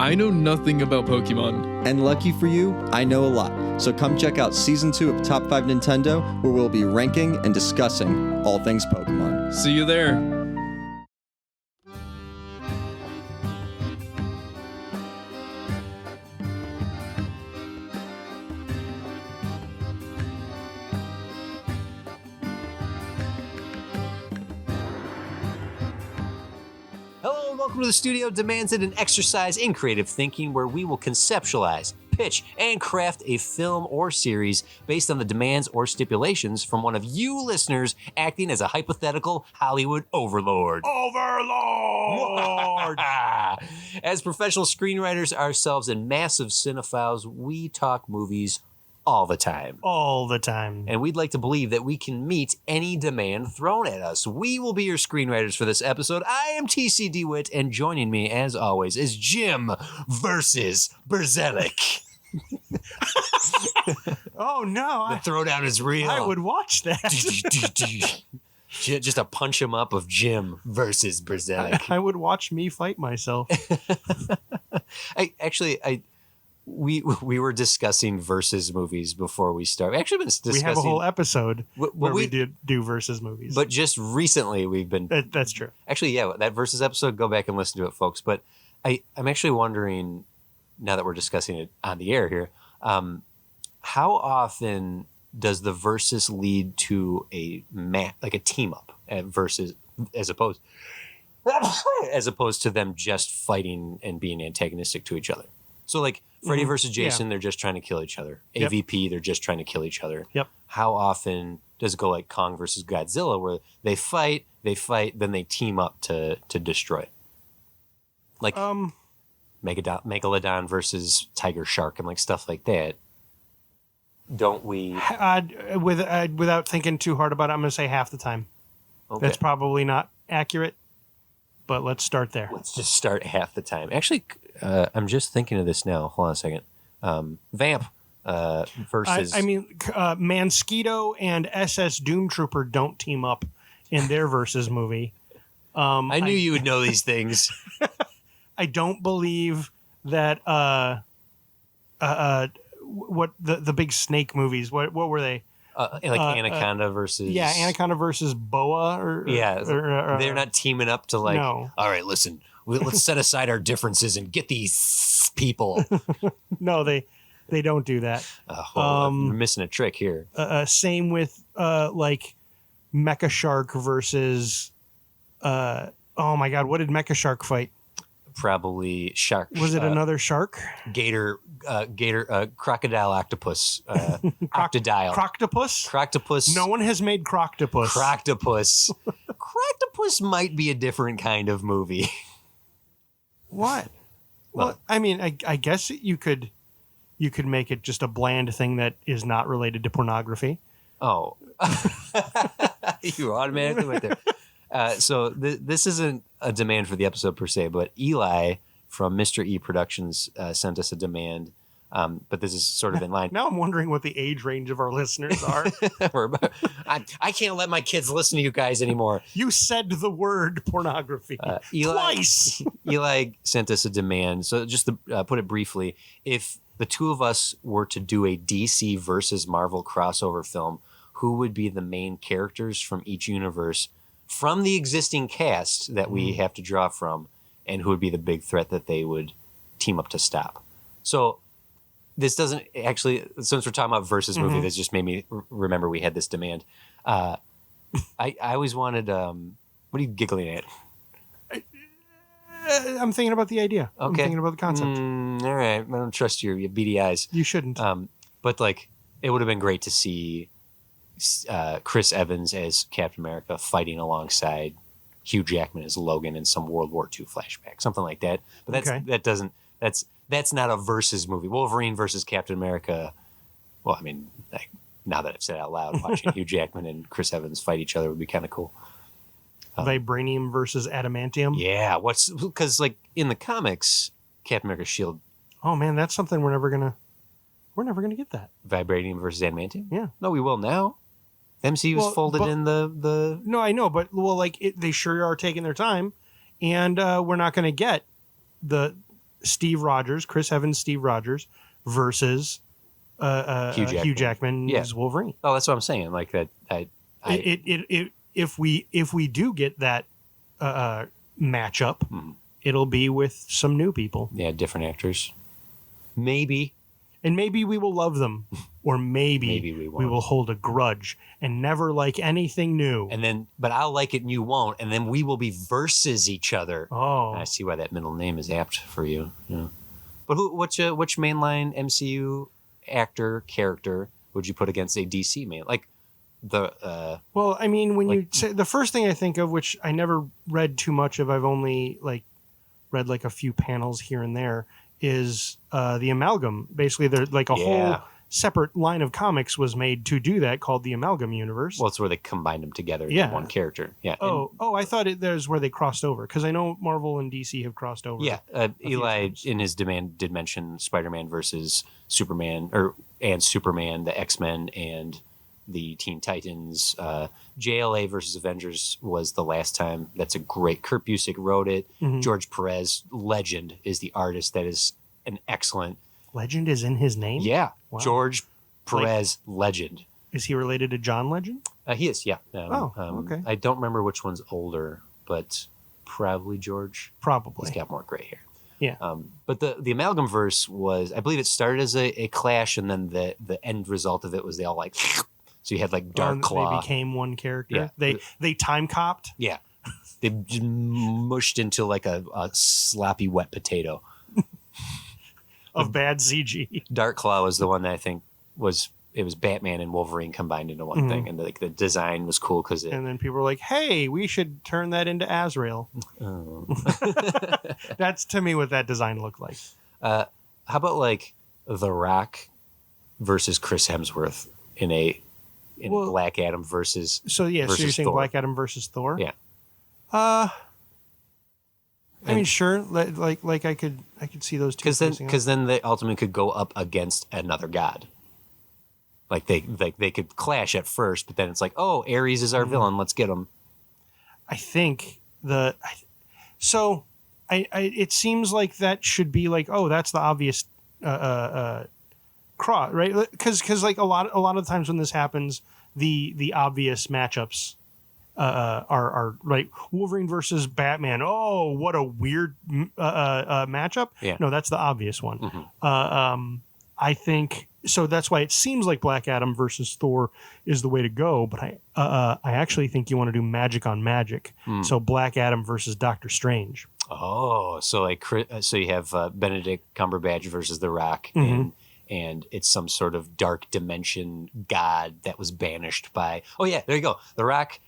I know nothing about Pokemon. And lucky for you, I know a lot. So come check out Season 2 of Top 5 Nintendo, where we'll be ranking and discussing all things Pokemon. See you there. Welcome to the Studio Demands It, an exercise in creative thinking where we will conceptualize, pitch, and craft a film or series based on the demands or stipulations from one of you listeners acting as a hypothetical Hollywood overlord. Overlord! As professional screenwriters ourselves and massive cinephiles, we talk movies all the time. All the time. And we'd like to believe that we can meet any demand thrown at us. We will be your screenwriters for this episode. I am TCD Witt, and joining me, as always, is Jim versus Burzelic. Oh, no. The throwdown is real. I would watch that. Just a punch him up of Jim versus Burzelic. I would watch me fight myself. We were discussing versus movies before we start. We actually been discussing. We have a whole episode where we did do versus movies. But just recently we've been. That's true. Actually, yeah, that versus episode. Go back and listen to it, folks. But I'm actually wondering, now that we're discussing it on the air here, how often does the versus lead to a like a team up versus as opposed to them just fighting and being antagonistic to each other? So like Freddy versus Jason, they're just trying to kill each other. Yep. AVP, they're just trying to kill each other. Yep. How often does it go like Kong versus Godzilla, where they fight, then they team up to destroy it? Like Megalodon versus Tiger Shark and like stuff like that. Don't we? Without thinking too hard about it, I'm going to say half the time. Okay. That's probably not accurate, but let's start there. Let's just start half the time. Actually, I'm just thinking of this now. Hold on a second. Vamp versus... Mansquito and SS Doom Trooper don't team up in their versus movie. I knew you would know these things. I don't believe that... what the big snake movies? What were they? Anaconda versus... Yeah, Anaconda versus Boa. They're not teaming up to like... No. All right, listen. Let's set aside our differences and get these people. No, they don't do that. You're missing a trick here. Same with like Mecha Shark versus... oh my God, what did Mecha Shark fight? Probably shark. Was it another shark? Gator, crocodile, octopus, octodile. Croctopus? No one has made Croctopus. Croctopus. Croctopus might be a different kind of movie. What? Well, I mean, I guess you could make it just a bland thing that is not related to pornography. Oh. You automatically went there. So this isn't a demand for the episode per se, but Eli from Mr. E Productions sent us a demand, but this is sort of in line. Now I'm wondering what the age range of our listeners are. I can't let my kids listen to you guys anymore. You said the word pornography twice. Eli sent us a demand. So just to put it briefly, if the two of us were to do a DC versus Marvel crossover film, who would be the main characters from each universe from the existing cast that we have to draw from, and who would be the big threat that they would team up to stop? So this doesn't actually, since we're talking about versus movie, this just made me remember we had this demand. I always wanted, what are you giggling at? I'm thinking about the idea. Okay. I'm thinking about the concept. All right. I don't trust your beady eyes. You shouldn't. But like, it would have been great to see Chris Evans as Captain America fighting alongside Hugh Jackman as Logan in some World War II flashback, something like that. But that's not a versus movie. Wolverine versus Captain America. Well, I mean, now that I've said it out loud, watching Hugh Jackman and Chris Evans fight each other would be kind of cool. Vibranium versus adamantium. Yeah, because like in the comics, Captain America's shield. Oh man, that's something we're never gonna get that. Vibranium versus adamantium. Yeah, no, we will now. MCU was folded in the. No, I know, but they sure are taking their time, and we're not going to get the Chris Evans, Steve Rogers versus Hugh Jackman as Wolverine. Oh, that's what I'm saying. Like that. If we do get that matchup, it'll be with some new people. Yeah, different actors. Maybe. And maybe we will love them, or maybe we won't. we will hold a grudge and never like anything new. And then, but I'll like it and you won't, and then we will be versus each other. Oh, And I see why that middle name is apt for you. Yeah. But which mainline MCU actor character would you put against a DC main? Like the well, I mean, when you say the first thing I think of, which I never read too much of, I've only read a few panels here and there, is the Amalgam. Basically, there's a whole separate line of comics was made to do that, called the Amalgam Universe. Well, it's where they combined them together into one character. Yeah. I thought there's where they crossed over, because I know Marvel and DC have crossed over. Yeah. Eli in his demand did mention Spider-Man versus Superman, and Superman, the X-Men, and the Teen Titans. JLA versus Avengers was the last time. That's a great. Kurt Busiek wrote it. Mm-hmm. George Perez, legend, is the artist. That is an excellent. Legend is in his name? Yeah. Wow. George Perez, legend. Is he related to John Legend? He is, yeah. Okay. I don't remember which one's older, but probably George. Probably. He's got more gray hair. Yeah. But the Amalgam verse was, I believe it started as a clash, and then the end result of it was they all so you had Dark Claw. They became one character. Yeah. They time copped. Yeah. They just mushed into a sloppy wet potato. Of bad CG. Dark Claw was the one that I think was Batman and Wolverine combined into one thing, and the design was cool because and then people were like, "Hey, we should turn that into Azrael." Oh. That's to me what that design looked like. How about The Rock versus Chris Hemsworth in Black Adam versus so you're saying Thor. Black Adam versus Thor? Yeah. I mean, sure. I could see those two. Because then they ultimately could go up against another god. They could clash at first, but then it's Ares is our villain. Let's get him. I think it seems like that should be that's the obvious cross, right? Because a lot of times when this happens, the obvious matchups are right. Wolverine versus Batman. Oh, what a weird matchup. Yeah. No, that's the obvious one. Mm-hmm. I think so. That's why it seems like Black Adam versus Thor is the way to go. But I actually think you want to do magic on magic. So Black Adam versus Doctor Strange. Oh, so you have Benedict Cumberbatch versus The Rock, Mm-hmm. and it's some sort of dark dimension god that was banished by. Oh yeah, there you go. The Rock.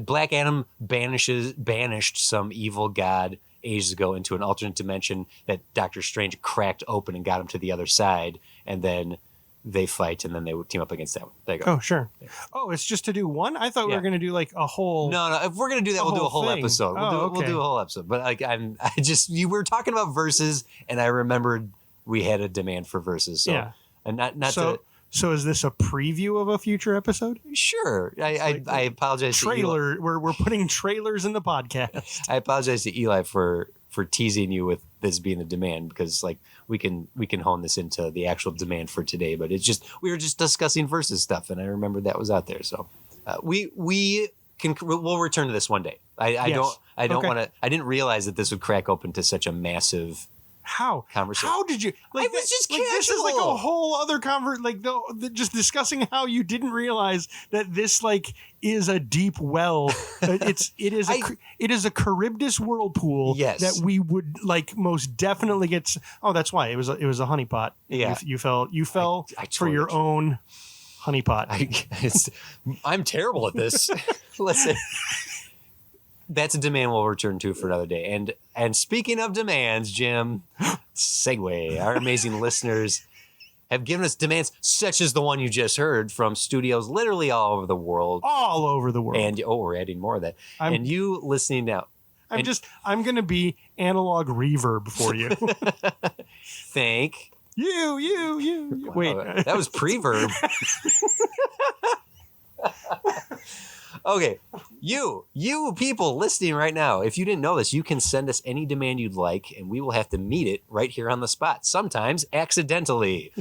Black Adam banished some evil god ages ago into an alternate dimension that Doctor Strange cracked open and got him to the other side, and then they fight, and then they would team up against that one. There you go. Oh, sure. Yeah. Oh, it's just to do one? I thought we were going to do a whole... No, if we're going to do that, we'll do a whole thing. episode. We'll do a whole episode. But you were talking about verses, and I remembered we had a demand for verses. So, yeah. And So is this a preview of a future episode? Sure. I apologize. Trailer. We're putting trailers in the podcast. I apologize to Eli for teasing you with this being the demand, because we can hone this into the actual demand for today. But it's just we were just discussing versus stuff, and I remember that was out there. So we'll return to this one day. I don't want to. I didn't realize that this would crack open to such a massive. Conversation. How did you? I was just casual. This is a whole other conversation. Just discussing how you didn't realize that this is a deep well. it is a Charybdis whirlpool. Yes. That we would most definitely get. Oh, that's why it was a honeypot. Yeah. You fell for your own honeypot. I'm terrible at this. Listen. That's a demand we'll return to for another day. And speaking of demands, Jim, segue. Our amazing listeners have given us demands such as the one you just heard from studios literally all over the world. All over the world. And we're adding more of that. And you listening now. I'm going to be analog reverb for you. Thank you. Wow, Wait. that was preverb. Okay, you people listening right now, if you didn't know this, you can send us any demand you'd like, and we will have to meet it right here on the spot, sometimes accidentally.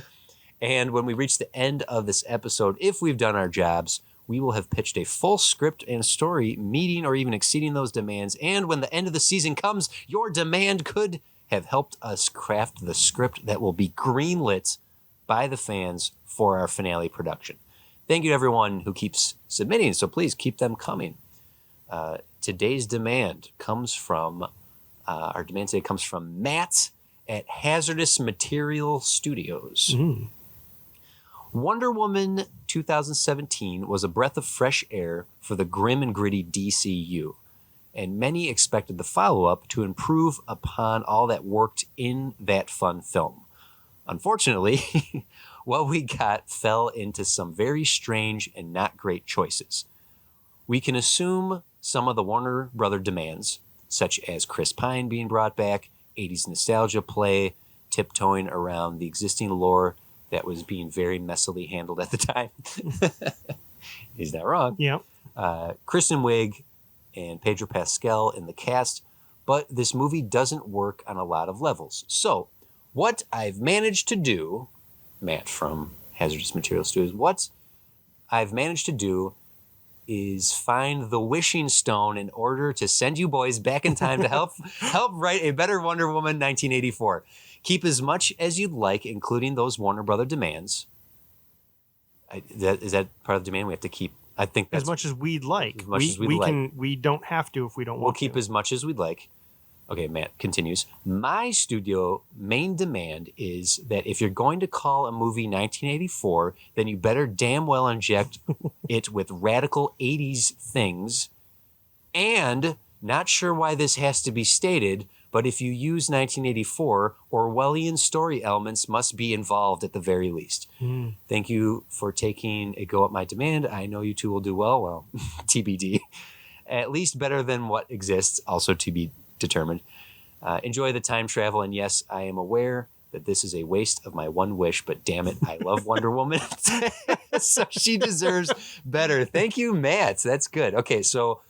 And when we reach the end of this episode, if we've done our jobs, we will have pitched a full script and story meeting or even exceeding those demands. And when the end of the season comes, your demand could have helped us craft the script that will be greenlit by the fans for our finale production. Thank you to everyone who keeps submitting, so please keep them coming. Today's demand comes from, our demand today comes from Matt at Hazardous Material Studios. Mm. Wonder Woman 2017 was a breath of fresh air for the grim and gritty DCU, and many expected the follow-up to improve upon all that worked in that fun film. Unfortunately, what we got fell into some very strange and not great choices. We can assume some of the Warner Brother demands, such as Chris Pine being brought back, 80s nostalgia play, tiptoeing around the existing lore that was being very messily handled at the time. He's not wrong. Yeah. Kristen Wiig and Pedro Pascal in the cast, but this movie doesn't work on a lot of levels. So, what I've managed to do, Matt from Hazardous Material Studios, what I've managed to do is find the wishing stone in order to send you boys back in time to help write a better Wonder Woman 1984. Keep as much as you'd like, including those Warner Brother demands. Is that part of the demand we have to keep? I think that's As much as we'd like. As much as we'd like. We don't have to if we don't want to. We'll keep as much as we'd like. Okay, Matt continues. My studio main demand is that if you're going to call a movie 1984, then you better damn well inject it with radical 80s things. And, not sure why this has to be stated, but if you use 1984, Orwellian story elements must be involved at the very least. Mm. Thank you for taking a go at my demand. I know you two will do well. Well, TBD. At least better than what exists, also to be determined. Enjoy the time travel, and yes, I am aware that this is a waste of my one wish, but damn it, I love Wonder Woman. So she deserves better. Thank you, Matt. That's good. Okay, so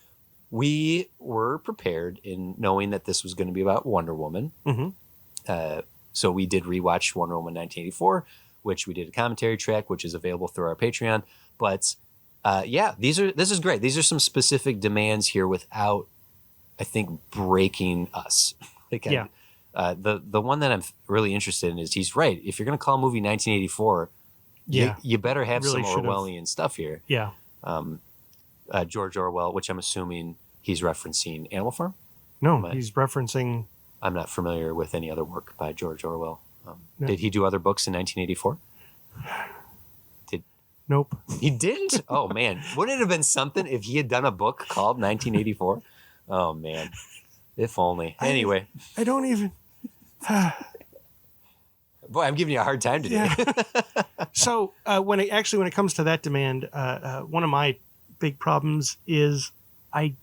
we were prepared in knowing that this was going to be about Wonder Woman. Mm-hmm. So we did rewatch Wonder Woman 1984, which we did a commentary track, which is available through our Patreon. But yeah, this is great. These are some specific demands here without, I think, breaking us. Yeah. The one that I'm really interested in is he's right. If you're going to call a movie 1984, you better have really some Orwellian stuff here. Yeah. George Orwell, which I'm assuming he's referencing Animal Farm. No, he's referencing. I'm not familiar with any other work by George Orwell. No. Did he do other books in 1984? Nope. He didn't? Oh, man. Wouldn't it have been something if he had done a book called 1984? Oh, man. If only. Anyway. I don't even. Boy, I'm giving you a hard time today. Yeah. So when it comes to that demand, one of my big problems is I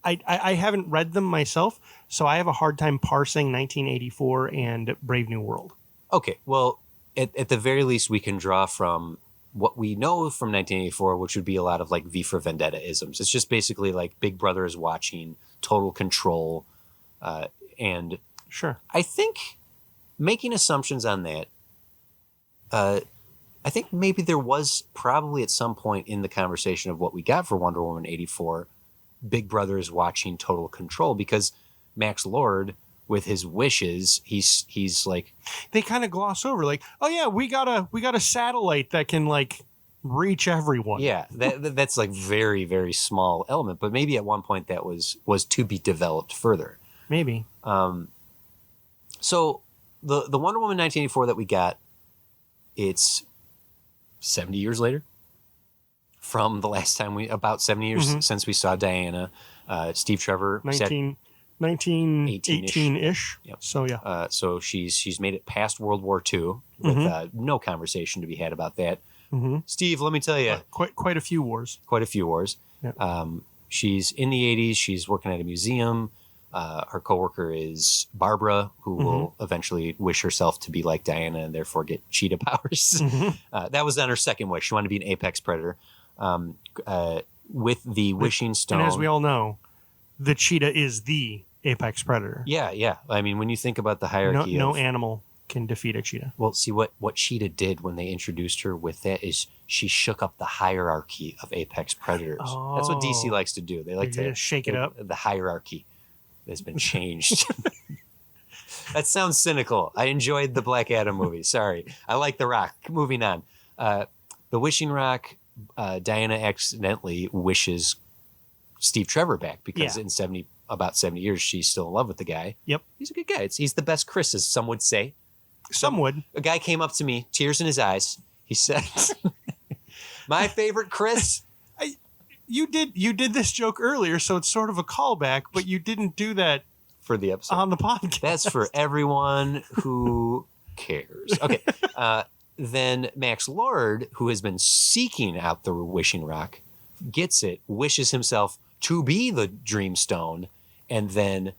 haven't read them myself, so I have a hard time parsing 1984 and Brave New World. Okay, well, at the very least, we can draw from what we know from 1984, which would be a lot of like V for Vendetta isms. It's just basically like Big Brother is watching, total control, and sure, I think making assumptions on that, I think maybe there was probably at some point in the conversation of what we got for Wonder Woman 84, Big Brother is watching total control, because Max Lord, with his wishes, he's like, they kind of gloss over like, oh yeah, we got a satellite that can like reach everyone. Yeah, that's like very, very small element, but maybe at one point that was to be developed further. Maybe. So the Wonder Woman 1984 that we got, it's 70 years later from the last time about 70 years since we saw Diana. Steve Trevor said 1918-ish. Yep. So yeah. So she's made it past World War II with no conversation to be had about that. Mm-hmm. Steve, let me tell you, quite a few wars. Quite a few wars. Yep. She's in the 80s. She's working at a museum. Her coworker is Barbara, who will eventually wish herself to be like Diana and therefore get cheetah powers. That was then her second wish. She wanted to be an apex predator. with the wishing stone. And as we all know, the cheetah is the apex predator. Yeah. I mean, when you think about the hierarchy, No animal can defeat a cheetah. Well, see what cheetah did when they introduced her with that is she shook up the hierarchy of apex predators. That's what DC likes to do. They like to shake it up. The hierarchy has been changed. That sounds cynical. I enjoyed the Black Adam movie. Sorry, I like The Rock. Moving on. The Wishing Rock. Diana accidentally wishes Steve Trevor back because in about 70 years she's still in love with the guy. Yep, he's a good guy. He's the best Chris, as some would say. Some would. A guy came up to me, tears in his eyes. He said, "My favorite Chris." You did this joke earlier, so it's sort of a callback, but you didn't do that for the episode on the podcast. That's for everyone who cares. Okay. Then Max Lord, who has been seeking out the Wishing Rock, gets it, wishes himself to be the Dreamstone, and then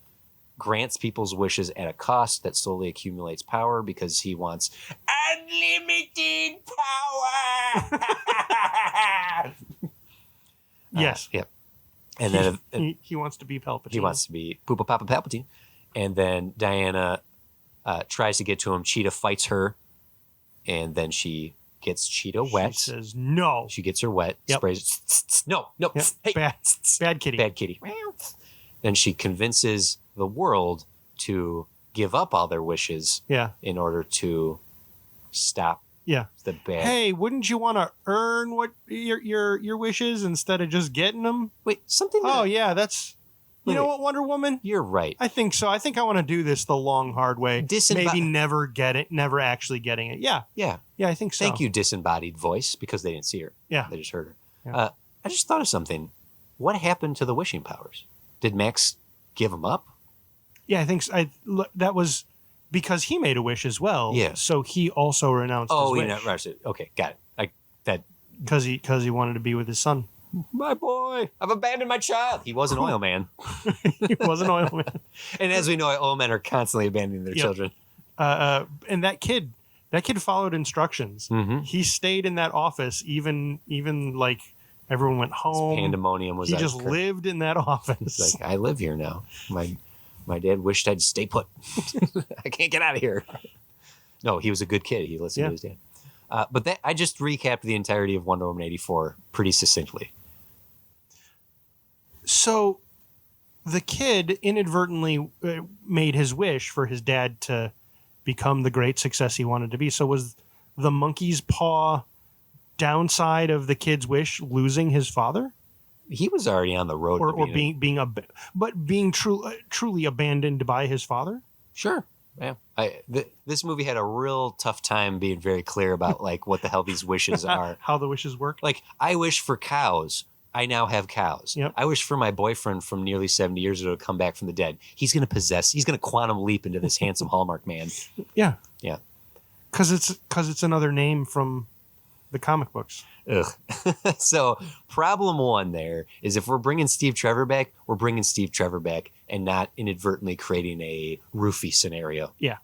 grants people's wishes at a cost that slowly accumulates power because he wants unlimited power. Yes. Yep. And then he wants to be Palpatine. He wants to be Poopa Papa Palpatine. And then Diana tries to get to him. Cheetah fights her. And then she gets Cheetah wet. She says no. She gets her wet. Yep. Sprays. No. Yep. Hey. Bad kitty. Bad kitty. Then she convinces the world to give up all their wishes. Yeah. In order to stop. Yeah. The bad. Hey, wouldn't you want to earn what your wishes instead of just getting them? Wait, something. Oh yeah, that's. You know what, Wonder Woman? You're right. I think so. I think I want to do this the long, hard way. Maybe never get it, never actually getting it. Yeah. Yeah. Yeah, I think so. Thank you, disembodied voice, because they didn't see her. Yeah. They just heard her. Yeah. I just thought of something. What happened to the wishing powers? Did Max give them up? Yeah, I think so. That was because he made a wish as well. Yeah. So he also renounced his wish. Right. Okay, got it. Because he wanted to be with his son. My boy, I've abandoned my child. He was an oil man. He was an oil man. And as we know, oil men are constantly abandoning their children. And that kid followed instructions. Mm-hmm. He stayed in that office even like everyone went home. Pandemonium was. He just lived in that office. It's like, I live here now. My dad wished I'd stay put. I can't get out of here. No, he was a good kid. He listened to his dad. But I just recapped the entirety of Wonder Woman 84 pretty succinctly. So the kid inadvertently made his wish for his dad to become the great success he wanted to be. So was the monkey's paw downside of the kid's wish losing his father? He was already on the road to being truly abandoned by his father? Sure. Yeah. This movie had a real tough time being very clear about like what the hell these wishes are. How the wishes work. Like, I wish for cows. I now have cows. Yep. I wish for my boyfriend from nearly 70 years ago to come back from the dead. He's going to quantum leap into this handsome Hallmark man. Yeah. Yeah. Because it's another name from the comic books. Ugh. So problem one there is if we're bringing Steve Trevor back, we're bringing Steve Trevor back and not inadvertently creating a roofie scenario. Yeah.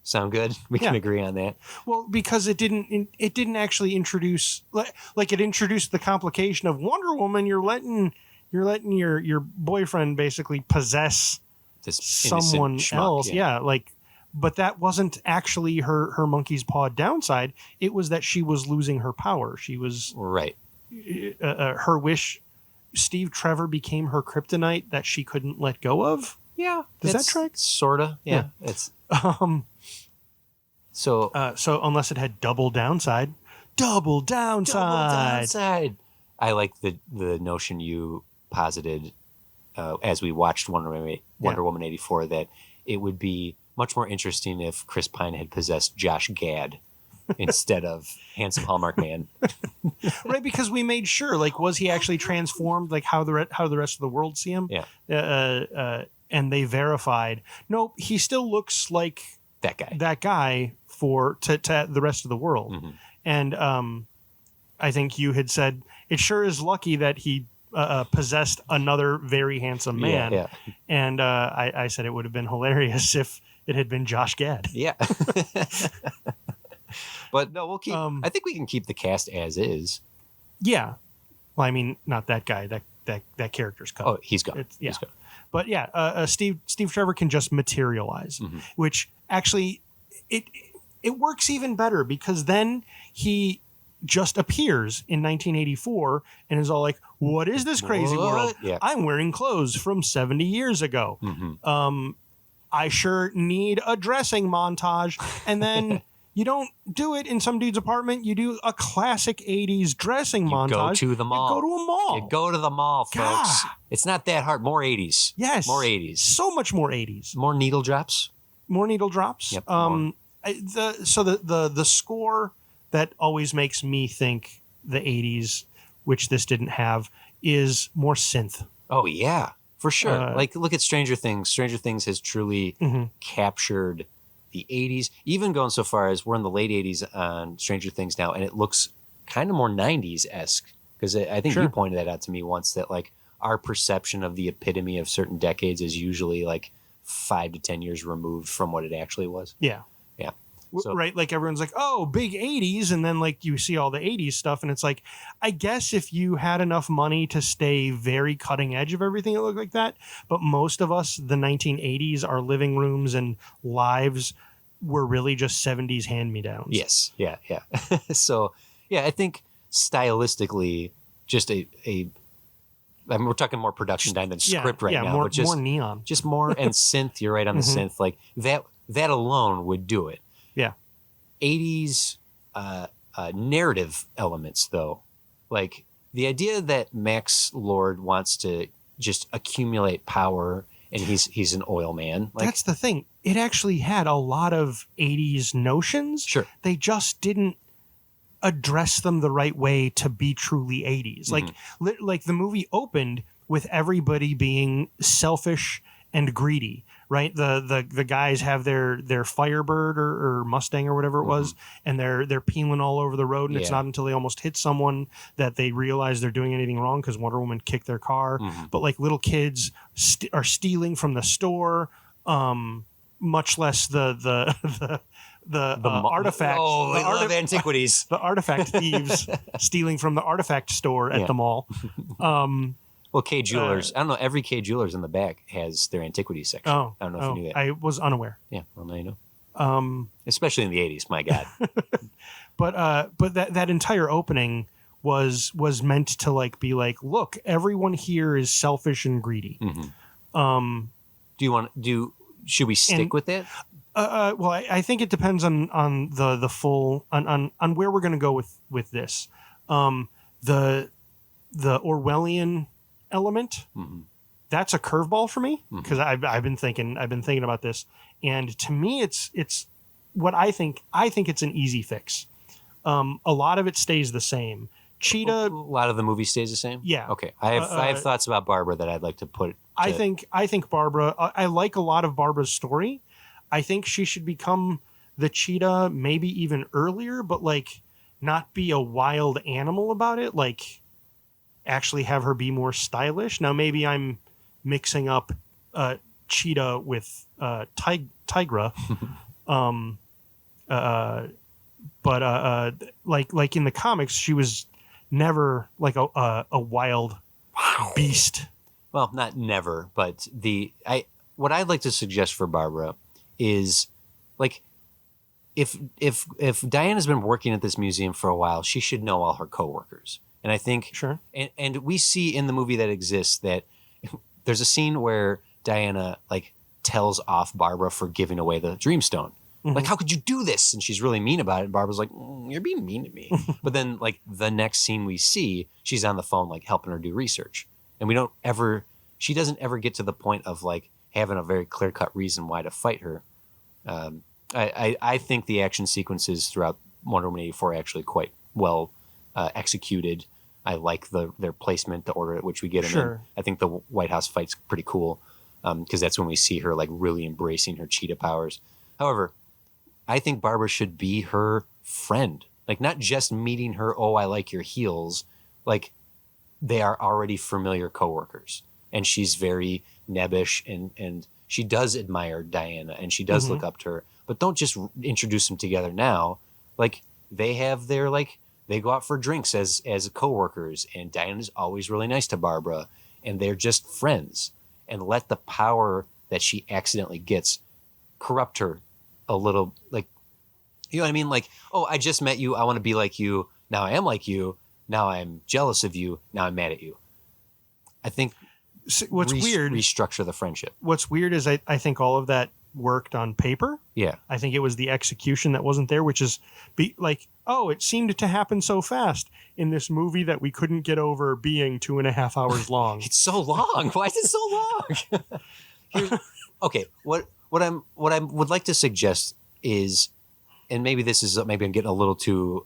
Sound good? We can agree on that. Well, because it didn't actually introduce like it introduced the complication of Wonder Woman. You're letting your boyfriend basically possess this someone else. Yeah. But that wasn't actually her monkey's paw downside. It was that she was losing her power. She was right. Her wish. Steve Trevor became her kryptonite that she couldn't let go of. Yeah. Does that track? Sorta. Yeah. It's so unless it had double downside. I like the notion you posited as we watched Wonder Woman 84 that it would be much more interesting if Chris Pine had possessed Josh Gad instead of handsome Hallmark man. Right, because we made sure, like, was he actually transformed, like how the rest of the world see him? Yeah. And they verified, nope, he still looks like that guy. That guy to the rest of the world. Mm-hmm. And I think you had said it sure is lucky that he possessed another very handsome man. Yeah. And I said it would have been hilarious if it had been Josh Gad. Yeah. But no, we'll keep. I think we can keep the cast as is. Yeah. Well, I mean, not that guy. That character's cut. Oh, he's gone. Yeah. He's gone. But yeah, Steve Trevor can just materialize, which actually it works even better because then he just appears in 1984 and is all like, "What is this crazy world? Yeah. I'm wearing clothes from 70 years ago. I sure need a dressing montage." And then you don't do it in some dude's apartment. You do a classic 80s dressing montage. Go to the mall. You go to a mall. You go to the mall, folks. God. It's not that hard. More 80s. Yes. More 80s. So much more 80s. More needle drops. More needle drops. Yep. The score that always makes me think the 80s, which this didn't have, is more synth. Oh, yeah. For sure. Like, look at Stranger Things. Stranger Things has truly captured the 80s, even going so far as we're in the late 80s on Stranger Things now, and it looks kind of more 90s-esque. Because I think you pointed that out to me once, that like our perception of the epitome of certain decades is usually like 5 to 10 years removed from what it actually was. Yeah. Yeah. So, right, like everyone's like, oh, big 80s, and then like you see all the 80s stuff, and it's like, I guess if you had enough money to stay very cutting edge of everything, it looked like that. But most of us, the 1980s, our living rooms and lives were really just 70s hand-me-downs. Yes, yeah. So, yeah, I think stylistically, just I mean, we're talking more production time than script right now. More, but just, more neon. Just more, and synth, you're right on the synth. Like, that alone would do it. Yeah. 80s narrative elements, though. Like, the idea that Max Lord wants to just accumulate power and he's an oil man. Like, that's the thing. It actually had a lot of 80s notions. Sure. They just didn't address them the right way to be truly 80s. Like the movie opened with everybody being selfish and greedy, right? The guys have their Firebird or Mustang or whatever it was, and they're peeling all over the road, and it's not until they almost hit someone that they realize they're doing anything wrong because Wonder Woman kicked their car. But like little kids are stealing from the store, much less the artifacts. Oh, I love antiquities. The artifact thieves stealing from the artifact store at the mall. Well, K Jewelers. I don't know. Every K Jewelers in the back has their antiquities section. Oh, I don't know if you knew that. I was unaware. Yeah, well, now you know. Especially in the 80s, my God. But that entire opening was meant to like be like, look, everyone here is selfish and greedy. Should we stick with that? Well, I think it depends on the full on where we're going to go with this. The Orwellian element, that's a curveball for me because I've been thinking about this, and to me it's what I think it's an easy fix. A lot of it stays the same. Cheetah, a lot of the movie stays the same. Yeah. Okay. I have thoughts about Barbara that I'd like to put. I think Barbara. I like a lot of Barbara's story. I think she should become the cheetah maybe even earlier, but like not be a wild animal about it. Like actually have her be more stylish. Now maybe I'm mixing up cheetah with tigra. But like in the comics, she was never like a wild beast. Well, not never, but what I'd like to suggest for Barbara is like if Diana's been working at this museum for a while, she should know all her coworkers. And I think sure. And we see in the movie that exists that there's a scene where Diana like tells off Barbara for giving away the Dreamstone. Like, how could you do this? And she's really mean about it. And Barbara's like, you're being mean to me. But then like the next scene we see, she's on the phone like helping her do research. And she doesn't ever get to the point of like having a very clear-cut reason why to fight her. I think the action sequences throughout Wonder Woman 84 are actually quite well executed. I like their placement, the order at which we get them sure. in. I think the White House fight's pretty cool because that's when we see her like really embracing her cheetah powers. However, I think Barbara should be her friend. Like not just meeting her, oh, I like your heels. Like they are already familiar coworkers. And she's very nebbish and she does admire Diana and she does look up to her. But don't just introduce them together now. Like they have their they go out for drinks as coworkers, and Diana's always really nice to Barbara, and they're just friends. And let the power that she accidentally gets corrupt her a little, like, you know what I mean? Like, oh, I just met you. I want to be like you. Now I am like you. Now I'm jealous of you. Now I'm mad at you. I think what's weird, restructure the friendship. What's weird is I think all of that worked on paper. Yeah. I think it was the execution that wasn't there, which is like, oh, it seemed to happen so fast in this movie that we couldn't get over being 2.5 hours long. It's so long. Why is it so long? Okay. What I would like to suggest is, and maybe I'm getting a little too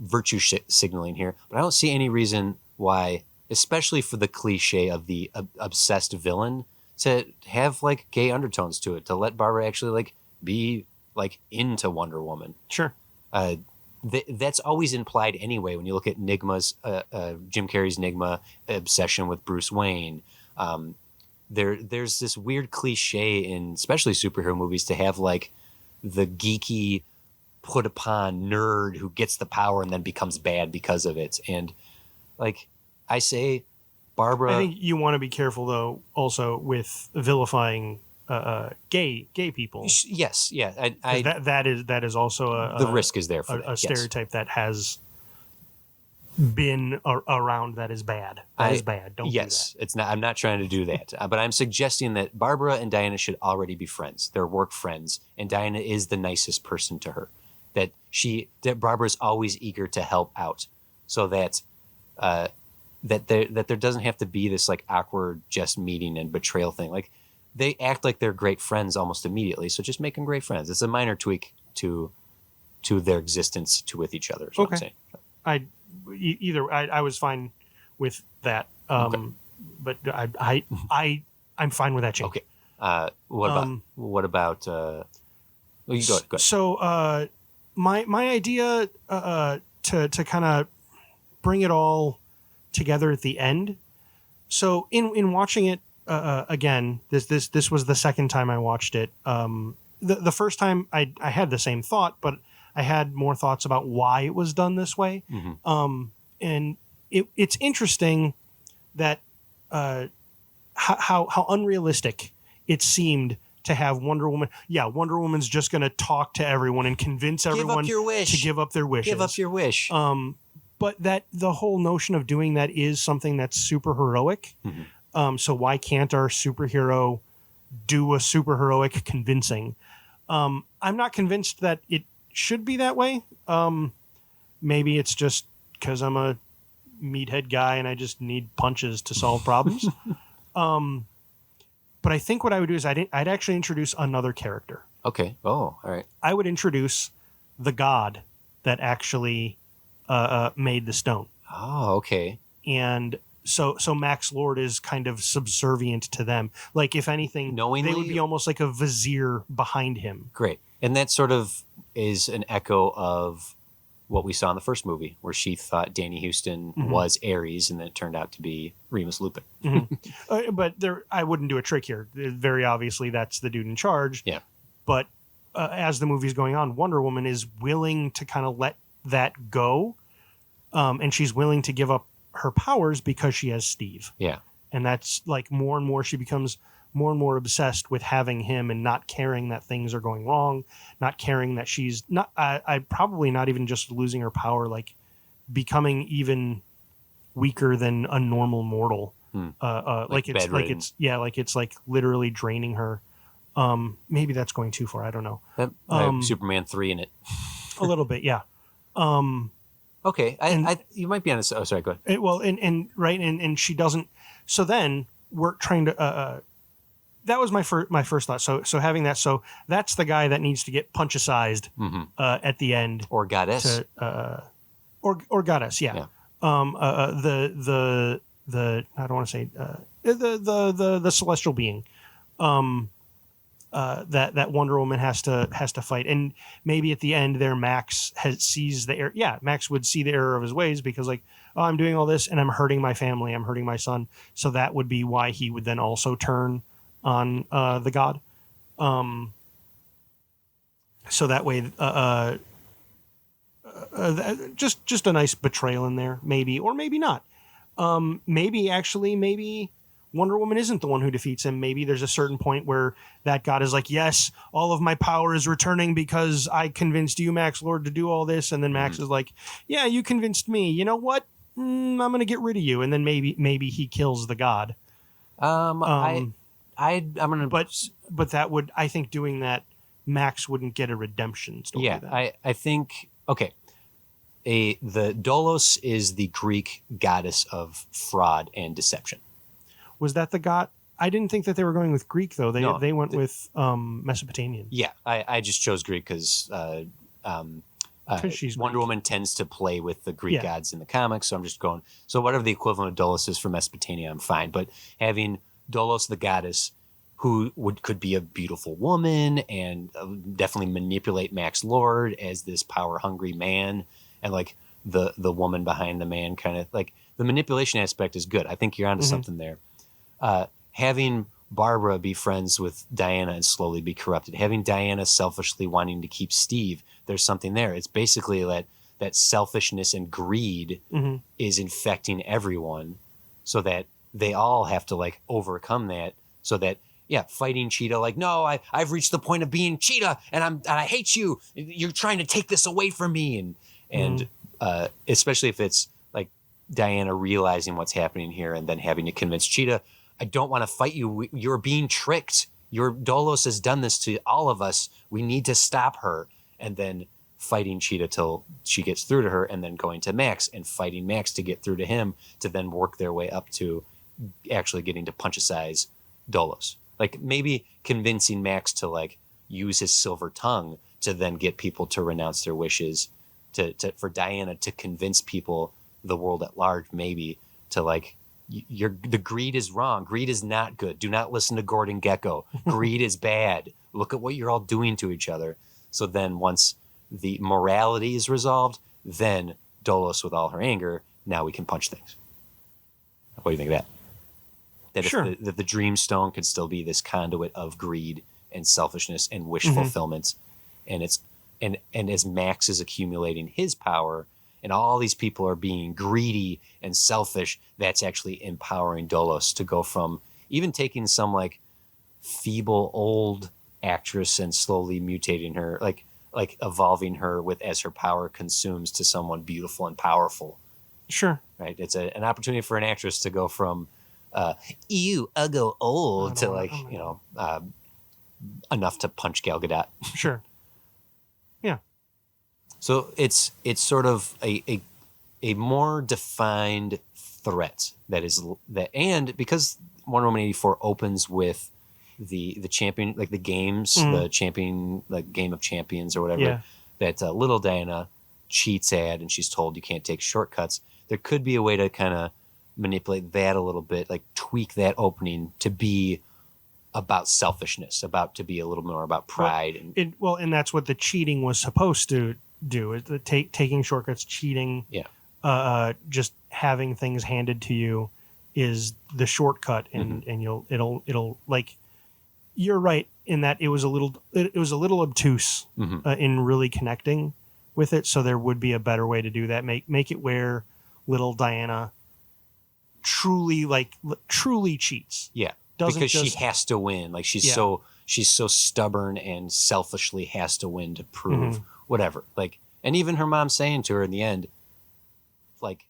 virtue signaling here, but I don't see any reason why, especially for the cliche of the obsessed villain, to have like gay undertones to it, to let Barbara actually like be like into Wonder Woman. Sure. That's always implied anyway when you look at Nigma's Jim Carrey's Nigma obsession with Bruce Wayne. There's this weird cliche in especially superhero movies to have like the geeky put upon nerd who gets the power and then becomes bad because of it. And like I say, Barbara, I think you want to be careful though also with vilifying gay people. Yes, yeah. That is also the risk is there for a stereotype that has been around that is bad. That is bad. Don't do that. It's not. I'm not trying to do that, but I'm suggesting that Barbara and Diana should already be friends. They're work friends, and Diana is the nicest person to her. That Barbara's always eager to help out, so that there doesn't have to be this like awkward just meeting and betrayal thing. Like they act like they're great friends almost immediately, so just make them great friends. It's a minor tweak to their existence with each other. Is what I'm saying. I was fine with that, but I'm fine with that change. Okay. What about? Well, you go ahead. So my idea to kind of bring it all together at the end. So in watching it again, this was the second time I watched it. The first time I had the same thought, but I had more thoughts about why it was done this way. Mm-hmm. And it's interesting that how unrealistic it seemed to have Wonder Woman. Yeah, Wonder Woman's just going to talk to everyone and convince everyone to give up their wishes. Give up your wish. But that the whole notion of doing that is something that's super heroic. Mm-hmm. So why can't our superhero do a super heroic convincing? I'm not convinced that it should be that way. Maybe it's just because I'm a meathead guy and I just need punches to solve problems. But I think what I would do is I'd actually introduce another character. Okay. Oh, all right. I would introduce the god that actually made the stone. Oh, okay. And so Max Lord is kind of subservient to them. Like, if anything, knowingly, they would be almost like a vizier behind him. Great. And that sort of is an echo of what we saw in the first movie, where she thought Danny Houston mm-hmm. was Ares, and then it turned out to be Remus Lupin. Mm-hmm. But I wouldn't do a trick here. Very obviously, that's the dude in charge. Yeah. But as the movie's going on, Wonder Woman is willing to kind of let that go, and she's willing to give up her powers because she has Steve. Yeah. And that's like more and more she becomes more and more obsessed with having him and not caring that things are going wrong, not caring that she's not, I probably not even just losing her power, like becoming even weaker than a normal mortal. Like it's like literally draining her. Maybe that's going too far. I don't know. Superman 3 in it. A little bit. Yeah. Okay. You might be on this. Oh, sorry. Go ahead. And she doesn't. So then we're trying to. That was my first thought. So having that. So that's the guy that needs to get punchicized mm-hmm. At the end. Or goddess. Or goddess. Yeah. The I don't want to say the celestial being. That Wonder Woman has to fight, and maybe at the end there Max sees the error. Yeah, Max would see the error of his ways because like, oh, I'm doing all this and I'm hurting my family, I'm hurting my son. So that would be why he would then also turn on the god. So that way, just a nice betrayal in there, maybe, or maybe not. Maybe Wonder Woman isn't the one who defeats him. Maybe there's a certain point where that god is like, yes, all of my power is returning because I convinced you, Max Lord, to do all this. And then Max is like, yeah, you convinced me. You know what? I'm going to get rid of you. And then maybe he kills the god. I'm going to... But that would, I think doing that, Max wouldn't get a redemption story. Yeah, then. I think, okay. The Dolos is the Greek goddess of fraud and deception. Was that the god? I didn't think that they were going with Greek, though. They went with Mesopotamian. Yeah, I just chose Greek because Wonder Woman tends to play with the Greek gods in the comics, so I'm just going. So whatever the equivalent of Dolos is for Mesopotamia, I'm fine. But having Dolos, the goddess, who could be a beautiful woman and definitely manipulate Max Lord as this power-hungry man, and like the woman behind the man, kind of like the manipulation aspect is good. I think you're onto something there. Having Barbara be friends with Diana and slowly be corrupted, having Diana selfishly wanting to keep Steve, there's something there. It's basically that selfishness and greed is infecting everyone, so that they all have to like overcome that. So that fighting Cheetah, like, no, I've reached the point of being Cheetah, and I hate you. You're trying to take this away from me, and especially if it's like Diana realizing what's happening here and then having to convince Cheetah, I don't want to fight you. You're being tricked. Your Dolos has done this to all of us. We need to stop her. And then fighting Cheetah till she gets through to her, and then going to Max and fighting Max to get through to him, to then work their way up to actually getting to punch-a-size Dolos. Like maybe convincing Max to like use his silver tongue to then get people to renounce their wishes, for Diana to convince people, the world at large, maybe to like, the greed is wrong. Greed is not good. Do not listen to Gordon Gekko. Greed is bad. Look at what you're all doing to each other. So then once the morality is resolved, then Dolos with all her anger, now we can punch things. What do you think of that? That the Dream Stone could still be this conduit of greed and selfishness and wish fulfillment. And as Max is accumulating his power and all these people are being greedy and selfish, that's actually empowering Dolos to go from even taking some like feeble old actress and slowly mutating her, like evolving her as her power consumes, to someone beautiful and powerful. Sure. Right. It's an opportunity for an actress to go from I'll go old to like, enough to punch Gal Gadot. Sure. Yeah. So it's sort of a more defined threat and because Wonder Woman 84 opens with the champion, like the games, the champion, like Game of Champions or whatever, that little Diana cheats at, and she's told you can't take shortcuts. There could be a way to kind of manipulate that a little bit, like tweak that opening to be about selfishness, to be a little more about pride. And that's what the cheating was supposed to do, is taking shortcuts, cheating, just having things handed to you is the shortcut, and it'll like, you're right in that it was a little obtuse in really connecting with it. So there would be a better way to do that. Make it where little Diana truly cheats. Yeah. Doesn't because she has to win. Like she's so stubborn and selfishly has to win to prove whatever. Like, and even her mom saying to her in the end, like,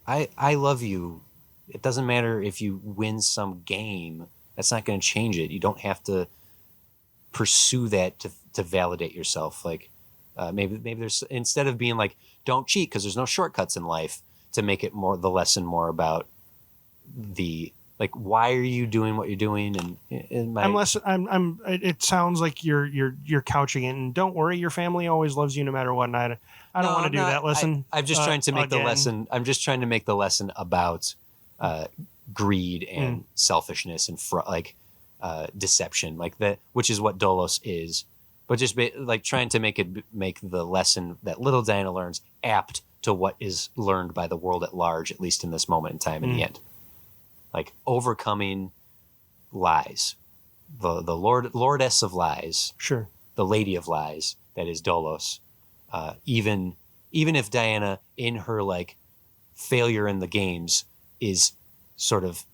I love you. It doesn't matter if you win some game. That's not going to change it. You don't have to pursue that to validate yourself. Like, maybe there's, instead of being like, don't cheat because there's no shortcuts in life, to make it the lesson more about like, why are you doing what you're doing? And it sounds like you're couching it, and don't worry, your family always loves you no matter what. And I don't want to do that lesson. I'm just trying to make the lesson. I'm just trying to make the lesson about greed and selfishness and deception, like that, which is what Dolos is. But just like trying to make the lesson that little Diana learns apt to what is learned by the world at large, at least in this moment in time. In the end, like overcoming lies, the lordess of lies, sure, the lady of lies, that is Dolos, even even if Diana in her like failure in the games is sort of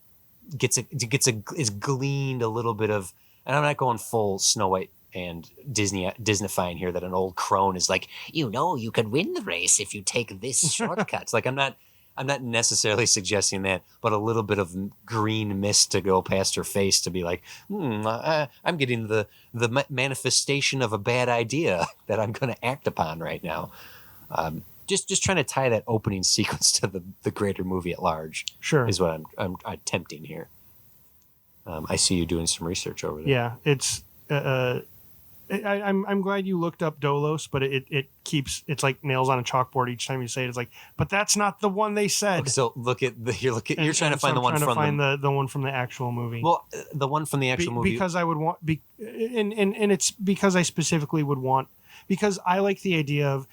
is gleaned a little bit of, and I'm not going full Snow White and Disneyfying here that an old crone is like, you could win the race if you take this shortcut. It's like I'm not necessarily suggesting that, but a little bit of green mist to go past her face to be like, I'm getting the manifestation of a bad idea that I'm going to act upon right now. Just trying to tie that opening sequence to the greater movie at large. Sure, is what I'm attempting here. I see you doing some research over there. Yeah, it's. I'm glad you looked up Dolos, but it's like nails on a chalkboard each time you say it. It's like, but that's not the one they said. Okay, so you're trying to find the one from the one from the actual movie. Well, the one from the actual movie, because I would want and it's because I specifically would want, because I like the idea of,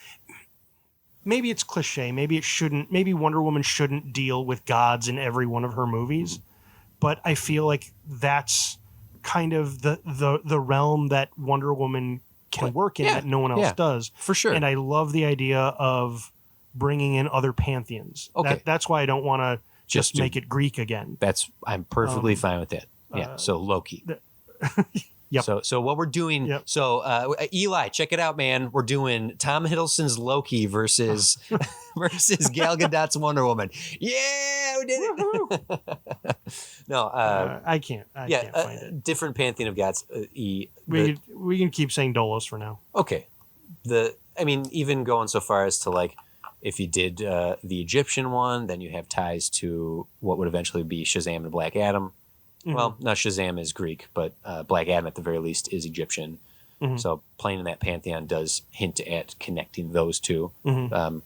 maybe it's cliche, maybe Wonder Woman shouldn't deal with gods in every one of her movies, but I feel like that's kind of the realm that Wonder Woman can work in that no one else does. For sure. And I love the idea of bringing in other pantheons. Okay. That's why I don't want to just make it Greek again. I'm perfectly fine with that. Yeah. So Loki. Yep. So what we're doing. Yep. So Eli, check it out, man. We're doing Tom Hiddleston's Loki versus Gal Gadot's Wonder Woman. Yeah, we did it. No, I can't. I can't find it. Different pantheon of gods. We can keep saying Dolos for now. Okay. Even going so far as to like, if you did the Egyptian one, then you have ties to what would eventually be Shazam and Black Adam. Mm-hmm. Well, now Shazam is Greek, but Black Adam at the very least is Egyptian. Mm-hmm. So playing in that pantheon does hint at connecting those two. Mm-hmm.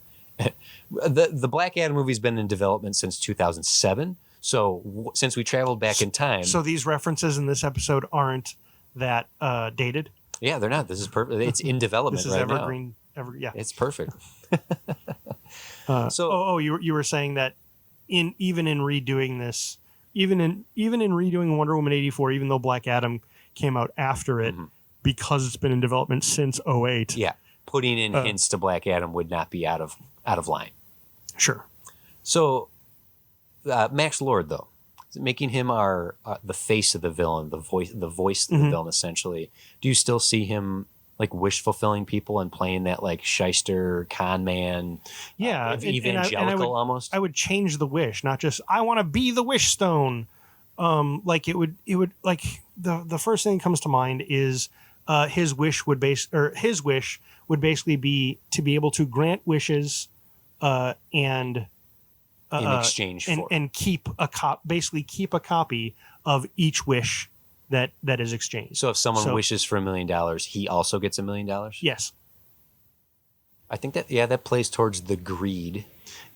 The Black Adam movie's been in development since 2007. So since we traveled back in time, so these references in this episode aren't that dated. Yeah, they're not. This is perfect. It's in development. This is right evergreen. now. Yeah, it's perfect. You were saying that even in redoing this. Even in redoing Wonder Woman 84, even though Black Adam came out after it, because it's been in development since 2008. Yeah, putting in hints to Black Adam would not be out of line. Sure. So, Max Lord, though, making him the face of the villain, the voice of the villain, essentially. Do you still see him like wish fulfilling people and playing that like shyster con man, evangelical almost? I would change the wish, not just I want to be the wish stone. Like it would like the first thing that comes to mind is his wish would basically be to be able to grant wishes and in exchange for and keep a copy of each wish that is exchanged. So if someone wishes for $1 million, he also gets $1 million? Yes. I think that plays towards the greed.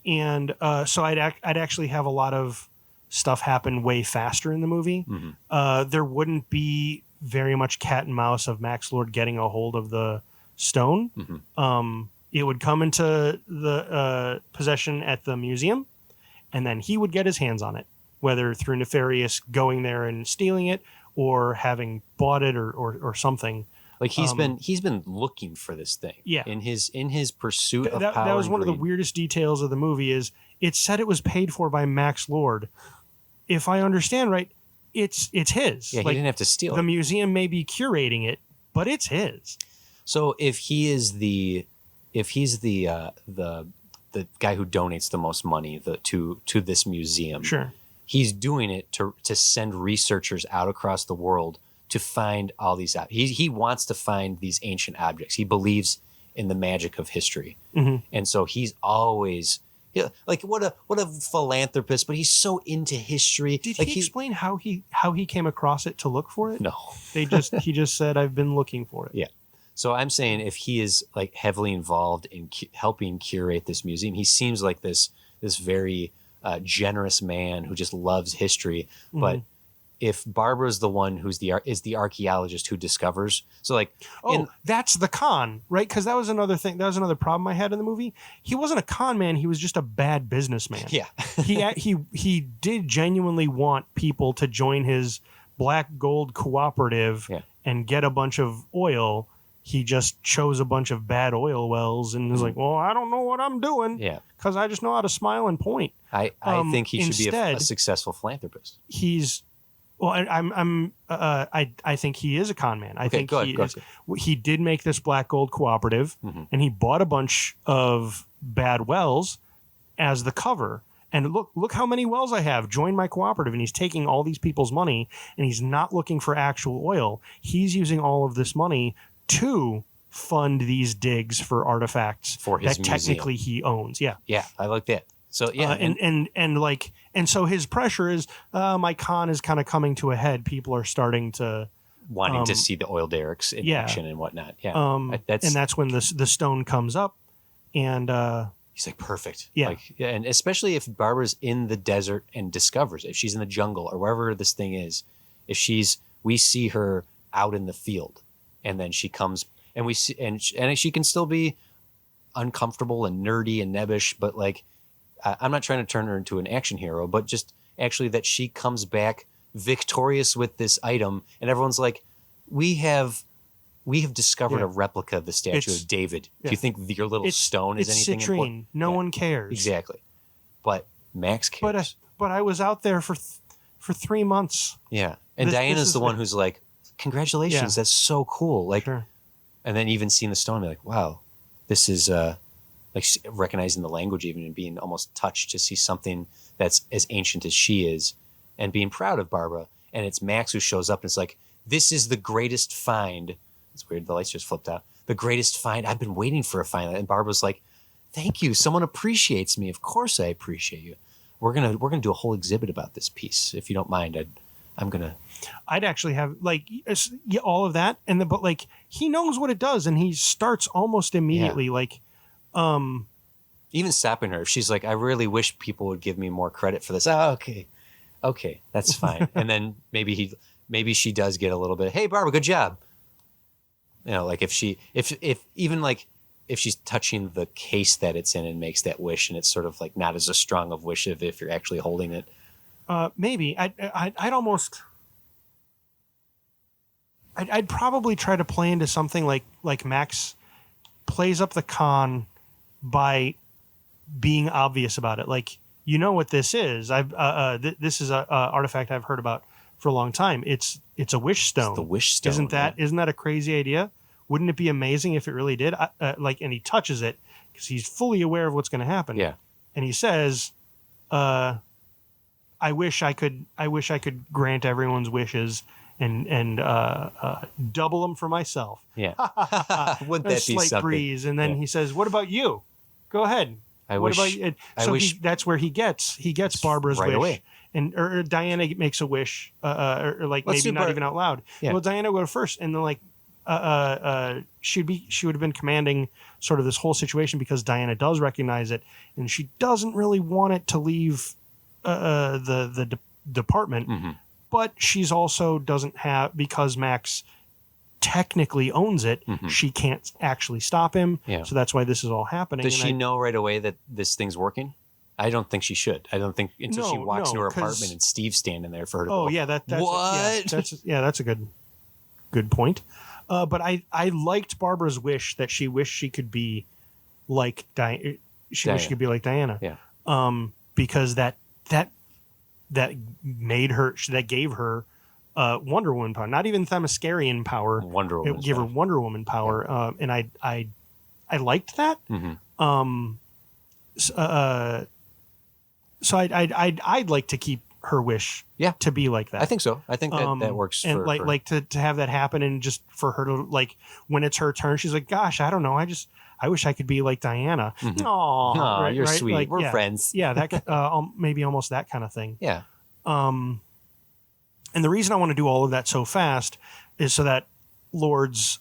And so I'd actually have a lot of stuff happen way faster in the movie. Mm-hmm. There wouldn't be very much cat and mouse of Max Lord getting a hold of the stone. Mm-hmm. It would come into the possession at the museum, and then he would get his hands on it, whether through nefarious going there and stealing it, or having bought it or something. Like he's been looking for this thing. Yeah. In his pursuit of power. That was one of the weirdest details of the movie is it said it was paid for by Max Lord. If I understand right, it's his. Yeah, he didn't have to steal it. The museum may be curating it, but it's his. So if he's the guy who donates the most money to this museum. Sure. He's doing it to send researchers out across the world to find all these out. He wants to find these ancient objects. He believes in the magic of history, and so he's always like what a philanthropist. But he's so into history. Did he explain how he came across it to look for it? No, he just said I've been looking for it. Yeah. So I'm saying if he is like heavily involved in helping curate this museum, he seems like this very generous man who just loves history. But if Barbara's the one who's the archaeologist who discovers, so like, that's the con, right? Because that was another thing. That was another problem I had in the movie. He wasn't a con man. He was just a bad businessman. Yeah. he did genuinely want people to join his black gold cooperative and get a bunch of oil. he just chose a bunch of bad oil wells and was like, well, I don't know what I'm doing. Yeah. Because I just know how to smile and point. I think he should be a successful philanthropist. He's, well, I think he is a con man. I think he did make this black gold cooperative, and he bought a bunch of bad wells as the cover. And look how many wells I have. Join my cooperative. And he's taking all these people's money, and he's not looking for actual oil. He's using all of this money to fund these digs for artifacts for his that technically he owns. Yeah. Yeah, I like that. So yeah, and so his pressure is my con is kind of coming to a head. People are starting to wanting to see the oil derricks in action and whatnot. Yeah, and that's when the stone comes up, and he's like, perfect. Yeah. And especially if Barbara's in the desert and discovers it, if she's in the jungle or wherever this thing is, we see her out in the field, and then she comes and we see, and she can still be uncomfortable and nerdy and nebbish, but like, I'm not trying to turn her into an action hero, but just actually that she comes back victorious with this item, and everyone's like, we have discovered a replica of the statue of David. Do you think your little stone is anything citrine. Important? No one cares. Exactly. But Max cares. But I was out there for 3 months. Yeah. And Diana's the one who's like, congratulations, that's so cool. Like, and then even seeing the stone, be like, wow, this is like recognizing the language even and being almost touched to see something that's as ancient as she is and being proud of Barbara. And it's Max who shows up and it's like, this is the greatest find. It's weird. The lights just flipped out. The greatest find. I've been waiting for a find. And Barbara's like, thank you. Someone appreciates me. Of course I appreciate you. We're going to do a whole exhibit about this piece. If you don't mind, I'd actually have like all of that. But like, he knows what it does. And he starts almost immediately even stopping her. She's like, I really wish people would give me more credit for this. Oh, okay, that's fine. And then maybe she does get a little bit, hey Barbara, good job. You know, like if she's touching the case that it's in and makes that wish, and it's sort of like not as a strong of wish if you're actually holding it. Maybe I'd probably try to play into something like Max plays up the con by being obvious about it. Like, you know what this is. This is a artifact I've heard about for a long time. It's a wish stone. It's the wish stone. Isn't that a crazy idea? Wouldn't it be amazing if it really did? And he touches it because he's fully aware of what's going to happen. Yeah. And he says, I wish I could grant everyone's wishes and double them for myself. Yeah. Wouldn't that be slight something? Breeze. And then he says, what about you? Go ahead. That's where he gets Barbara's right wish. Away. And or Diana makes a wish, or like maybe not even out loud. Yeah. Well, Diana go first, and then like she would have been commanding sort of this whole situation because Diana does recognize it, and she doesn't really want it to leave the department, but she's also doesn't have, because Max technically owns it, she can't actually stop him. Yeah. So that's why this is all happening. Does she know right away that this thing's working? I don't think she should. I don't think until she walks into her apartment and Steve's standing there for her to go, that's what? That's a good point. But I liked Barbara's wish that she wished she could be like Diana. She wished she could be like Diana. Yeah. Because that made her, that gave her Wonder Woman power, not even Themyscirian power. Wonder Woman. It gave her Wonder Woman power, and I liked that. So I'd like to keep her wish to be like that. I think so. I think that works. And for like to have that happen, and just for her to, like, when it's her turn, she's like, gosh, I don't know, I wish I could be like Diana. Aw, you're sweet. Like, we're friends. Yeah, that maybe almost that kind of thing. Yeah. And the reason I want to do all of that so fast is so that Lord's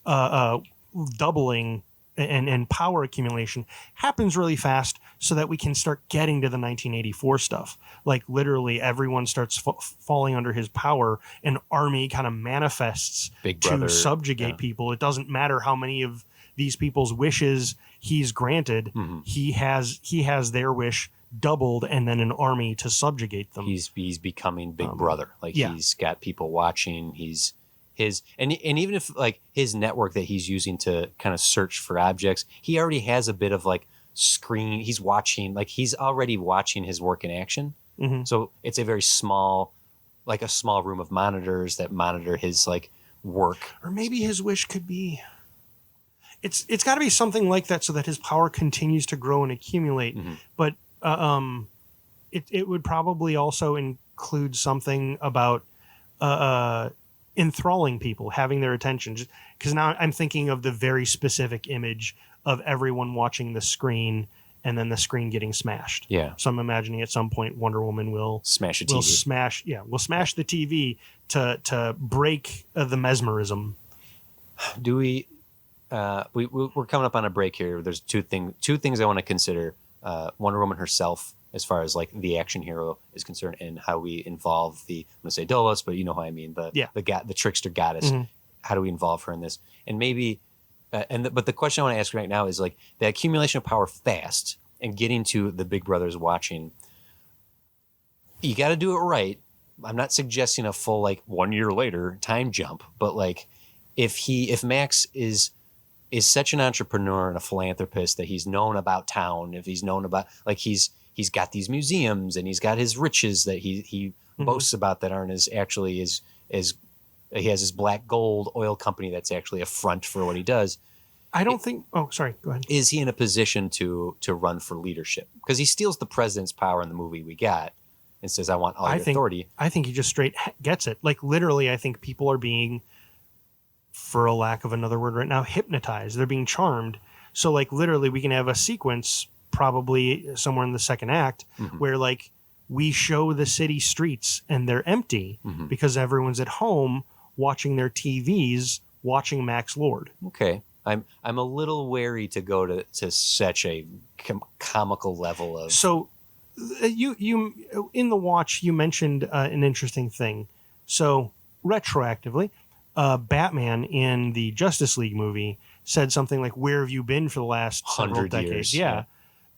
doubling and power accumulation happens really fast, so that we can start getting to the 1984 stuff. Like, literally everyone starts falling under his power. An army kind of manifests to subjugate people. It doesn't matter how many of these people's wishes he's granted. He has their wish doubled, and then an army to subjugate them. He's becoming Big Brother. Like, he's got people watching. His his and even if like his network that he's using to kind of search for objects, he already has a bit of like screen. He's watching, like he's already watching his work in action. Mm-hmm. So it's a very small, like a small room of monitors that monitor his like work. Or maybe his wish could be, it's got to be something like that so that his power continues to grow and accumulate. Mm-hmm. But it would probably also include something about enthralling people, having their attention. Because now I'm thinking of the very specific image of everyone watching the screen and then the screen getting smashed. Yeah. So I'm imagining at some point Wonder Woman will smash a TV. Will smash the TV to break the mesmerism. Do we? We're coming up on a break here. There's two things I want to consider. Wonder Woman herself, as far as like the action hero is concerned, and how we involve the, I'm gonna say Dolos, but you know how I mean, the trickster goddess. Mm-hmm. How do we involve her in this? And maybe, but the question I want to ask right now is like the accumulation of power fast and getting to the big brothers watching. You got to do it right. I'm not suggesting a full like 1 year later time jump, but like if Max is such an entrepreneur and a philanthropist that he's known about town, if he's known about like he's got these museums and he's got his riches that he Mm-hmm. boasts about that aren't as actually as he has his black gold oil company that's actually a front for what he does. I don't think. Oh, sorry. Go ahead. Is he in a position to run for leadership? Because he steals the president's power in the movie we got and says, "I want all your authority." I think he just straight gets it. Like literally, I think people are being, for a lack of another word right now, hypnotized. They're being charmed. So like literally, we can have a sequence probably somewhere in the second act Mm-hmm. where like we show the city streets and they're empty Mm-hmm. because everyone's at home watching their TVs, watching Max Lord. Okay. I'm a little wary to go to such a comical level of. So you in the watch you mentioned an interesting thing. So retroactively, Batman in the Justice League movie said something like, "Where have you been for the last several 100 decades?" years.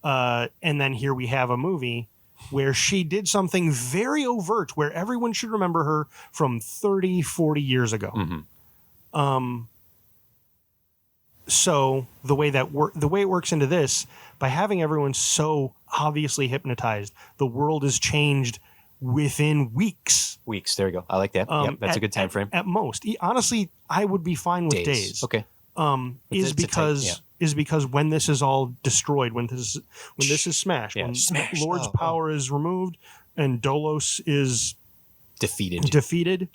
Yeah. And then here we have a movie where she did something very overt where everyone should remember her from 30, 40 years ago. Mm-hmm. So the way it works into this, by having everyone so obviously hypnotized, the world has changed within weeks. Weeks. There you go. I like that. Yep, that's a good time frame. At most. Honestly, I would be fine with days. Okay. Is because when this is all destroyed, when this is smashed, when smashed. Lord's power is removed and Dolos is defeated,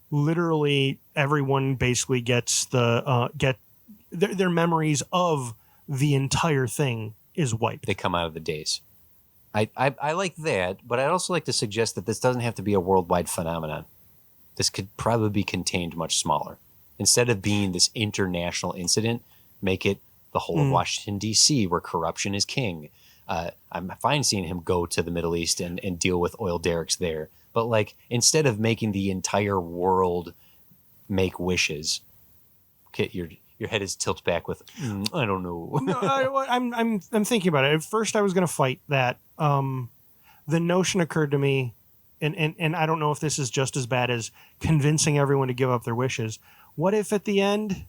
literally everyone basically gets their memories of the entire thing is wiped. They come out of the days. I like that, but I'd also like to suggest that this doesn't have to be a worldwide phenomenon. This could probably be contained much smaller. Instead of being this international incident, make it the whole of Washington, D.C., where corruption is king. I'm fine seeing him go to the Middle East and deal with oil derricks there. But like, instead of making the entire world make wishes, okay, your head is tilted back with, I don't know. No, I'm thinking about it. At first, I was going to fight that. The notion occurred to me, and I don't know if this is just as bad as convincing everyone to give up their wishes. What if at the end,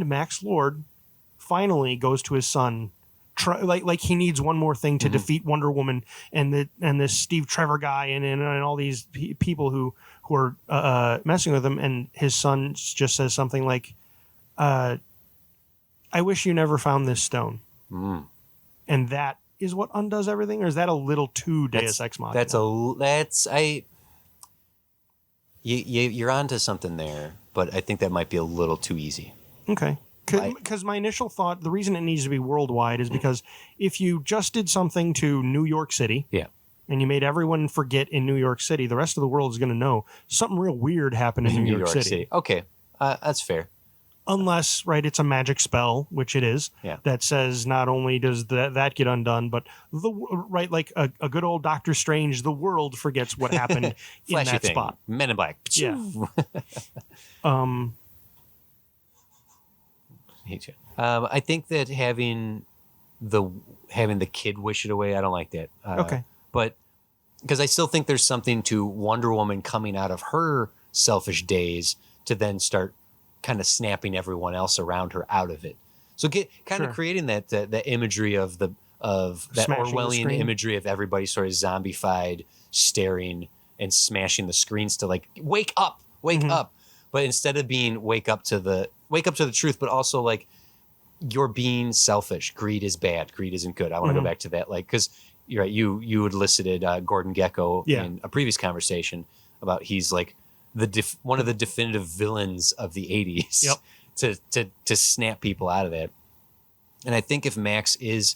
Max Lord finally goes to his son, like he needs one more thing to defeat Wonder Woman and this Steve Trevor guy and all these people who are messing with him, and his son just says something like, "I wish you never found this stone," and that is what undoes everything. Or is that a little too Deus Ex Machina? You're onto something there, but I think that might be a little too easy. Okay. Because my initial thought, the reason it needs to be worldwide is because if you just did something to New York City, and you made everyone forget in New York City, the rest of the world is going to know something real weird happened in New York City. Okay, that's fair. Unless, right, it's a magic spell, which it is, that says not only does that get undone, but like a good old Doctor Strange, the world forgets what happened in that spot. Men in Black. Yeah. I think that having the kid wish it away, I don't like that. Okay. But because I still think there's something to Wonder Woman coming out of her selfish days to then start kind of snapping everyone else around her out of it. So get kind of creating that imagery of that Orwellian imagery of everybody sort of zombified, staring and smashing the screens to like, wake up. But instead of being wake up to the truth, but also like, you're being selfish. Greed is bad. Greed isn't good. I want to go back to that. Like, cause you're right. You had elicited Gordon Gekko in a previous conversation about he's like one of the definitive villains of the 80s to snap people out of that. And I think if Max is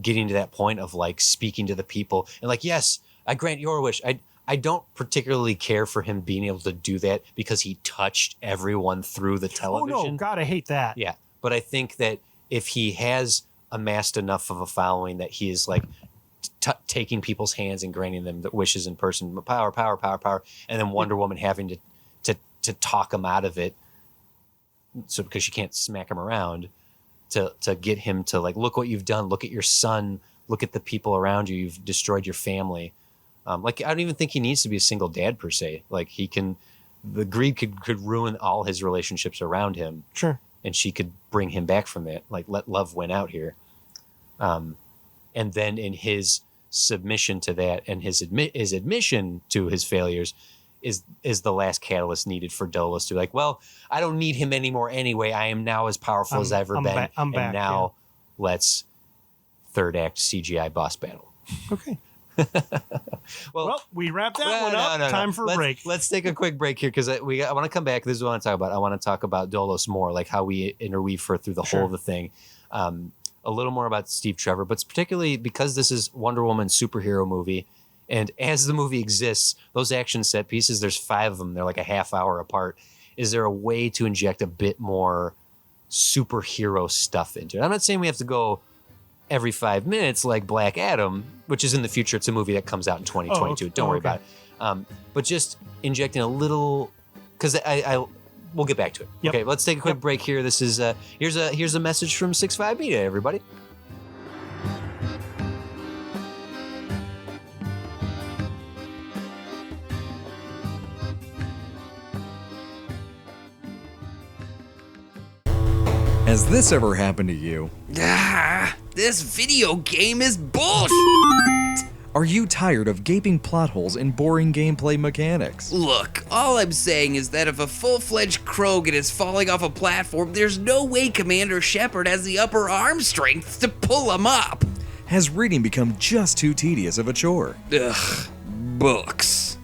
getting to that point of like speaking to the people and like, yes, I grant your wish. I don't particularly care for him being able to do that because he touched everyone through the television. Oh no, God, I hate that. Yeah. But I think that if he has amassed enough of a following that he is like taking people's hands and granting them the wishes in person, power, and then Wonder Woman having to talk him out of it, so because she can't smack him around, to get him to like, look what you've done, look at your son, look at the people around you, you've destroyed your family. Like I don't even think he needs to be a single dad per se. Like the greed could ruin all his relationships around him. Sure. And she could bring him back from that, like let love win out here. And then in his submission to that and his admission to his failures is the last catalyst needed for Dolos to like, well, I don't need him anymore anyway. I am now as powerful as I've ever been. I'm back, and now let's third act CGI boss battle. Okay. well, we wrapped that one up. No. Time for a break. Let's take a quick break here because I want to come back. This is what I want to talk about. I want to talk about Dolos more, like how we interweave her through the whole of the thing. A little more about Steve Trevor, but particularly because this is Wonder Woman's superhero movie. And as the movie exists, those action set pieces, there's 5 of them. They're like a half hour apart. Is there a way to inject a bit more superhero stuff into it? I'm not saying we have to go every 5 minutes like Black Adam, which is in the future. It's a movie that comes out in 2022. Don't worry about it. But just injecting a little, because we'll get back to it. Yep. Okay, let's take a quick break here. This is here's a message from 6.5 Media, everybody. Has this ever happened to you? This video game is bullshit! Are you tired of gaping plot holes and boring gameplay mechanics? Look, all I'm saying is that if a full-fledged Krogan is falling off a platform, there's no way Commander Shepard has the upper arm strength to pull him up. Has reading become just too tedious of a chore? Ugh, books.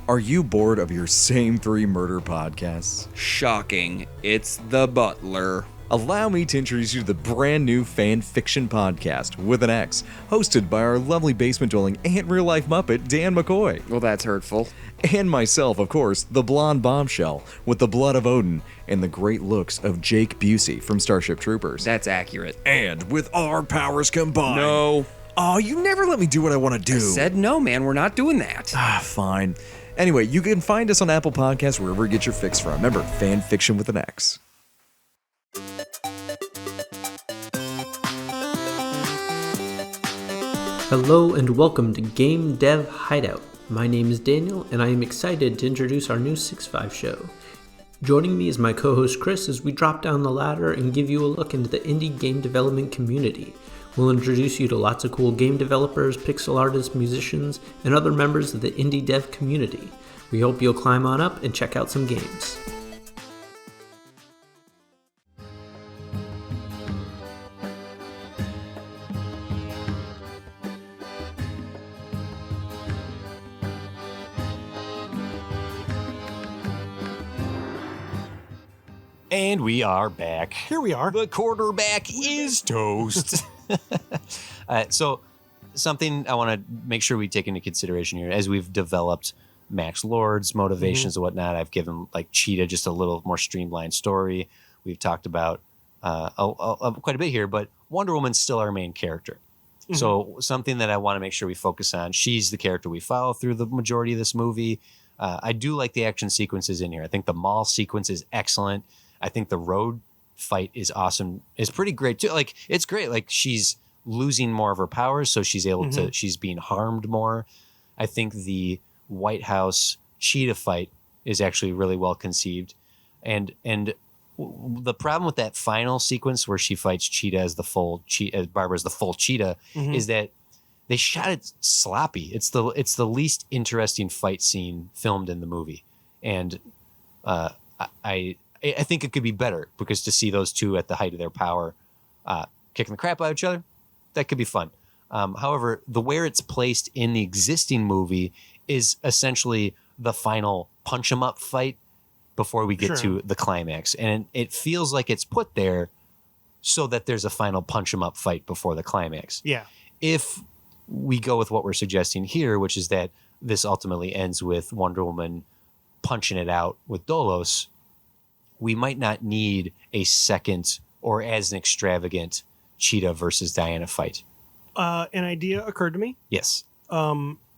Are you bored of your same 3 murder podcasts? Shocking, it's The Butler. Allow me to introduce you to the brand new fan fiction podcast, with an X, hosted by our lovely basement-dwelling and real-life Muppet, Dan McCoy. Well, that's hurtful. And myself, of course, the blonde bombshell, with the blood of Odin and the great looks of Jake Busey from Starship Troopers. That's accurate. And with our powers combined. No. Oh, you never let me do what I want to do. I said no, man, we're not doing that. Fine. Anyway, you can find us on Apple Podcasts, wherever you get your fix from. Remember, fan fiction with an X. Hello and welcome to Game Dev Hideout. My name is Daniel and I am excited to introduce our new 6.5 show. Joining me is my co-host Chris as we drop down the ladder and give you a look into the indie game development community. We'll introduce you to lots of cool game developers, pixel artists, musicians, and other members of the indie dev community. We hope you'll climb on up and check out some games. And we are back. Here we are. The quarterback is toast. So something I want to make sure we take into consideration here as we've developed Max Lord's motivations and whatnot. I've given like Cheetah just a little more streamlined story. We've talked about quite a bit here, but Wonder Woman's still our main character. So something that I want to make sure we focus on, she's the character we follow through the majority of this movie. I do like the action sequences in here. I think the mall sequence is excellent. I think the road fight is awesome. It's pretty great too. Like it's great. Like she's losing more of her powers, so she's able she's being harmed more. I think the White House cheetah fight is actually really well conceived. And the problem with that final sequence where she fights Cheetah as Barbara as the full Cheetah is that they shot it sloppy. It's the least interesting fight scene filmed in the movie. And I think it could be better, because to see those two at the height of their power kicking the crap out of each other, that could be fun. However, where it's placed in the existing movie is essentially the final punch 'em up fight before we get to the climax. And it feels like it's put there so that there's a final punch 'em up fight before the climax. Yeah. If we go with what we're suggesting here, which is that this ultimately ends with Wonder Woman punching it out with Dolos, we might not need a second or as an extravagant Cheetah versus Diana fight. An idea occurred to me, Yes.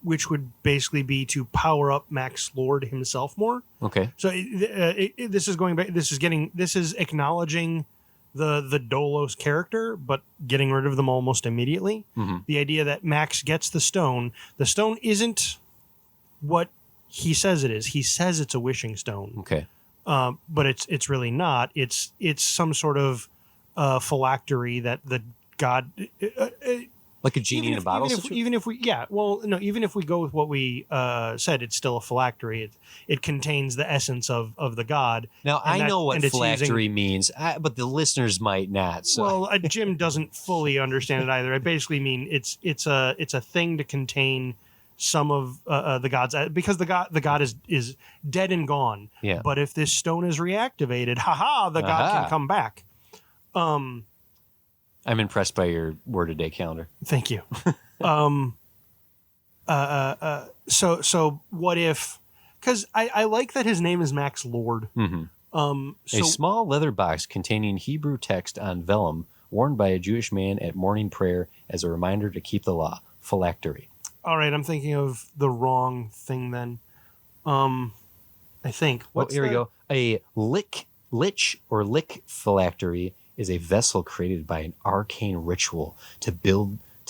which would basically be to power up Max Lord himself more. Okay. So this is going back. This is acknowledging the Dolos character, but getting rid of them almost immediately. The idea that Max gets the stone. The stone isn't what he says it is. He says it's a wishing stone. Okay. But it's really not. It's some sort of phylactery that the god. Like a genie in a bottle situation? Even if we go with what we said, it's still a phylactery. It contains the essence of the god. Now, I know what phylactery means, but the listeners might not. So. Well, Jim doesn't fully understand it either. I basically mean it's a thing to contain some of the gods, because the god is dead and gone. Yeah. But if this stone is reactivated, the god can come back. I'm impressed by your word a day calendar. Thank you. So what if? Because I like that his name is Max Lord. A small leather box containing Hebrew text on vellum, worn by a Jewish man at morning prayer as a reminder to keep the law. Phylactery. All right, I'm thinking of the wrong thing then. I think. Here we go. A lich or lick phylactery is a vessel created by an arcane ritual to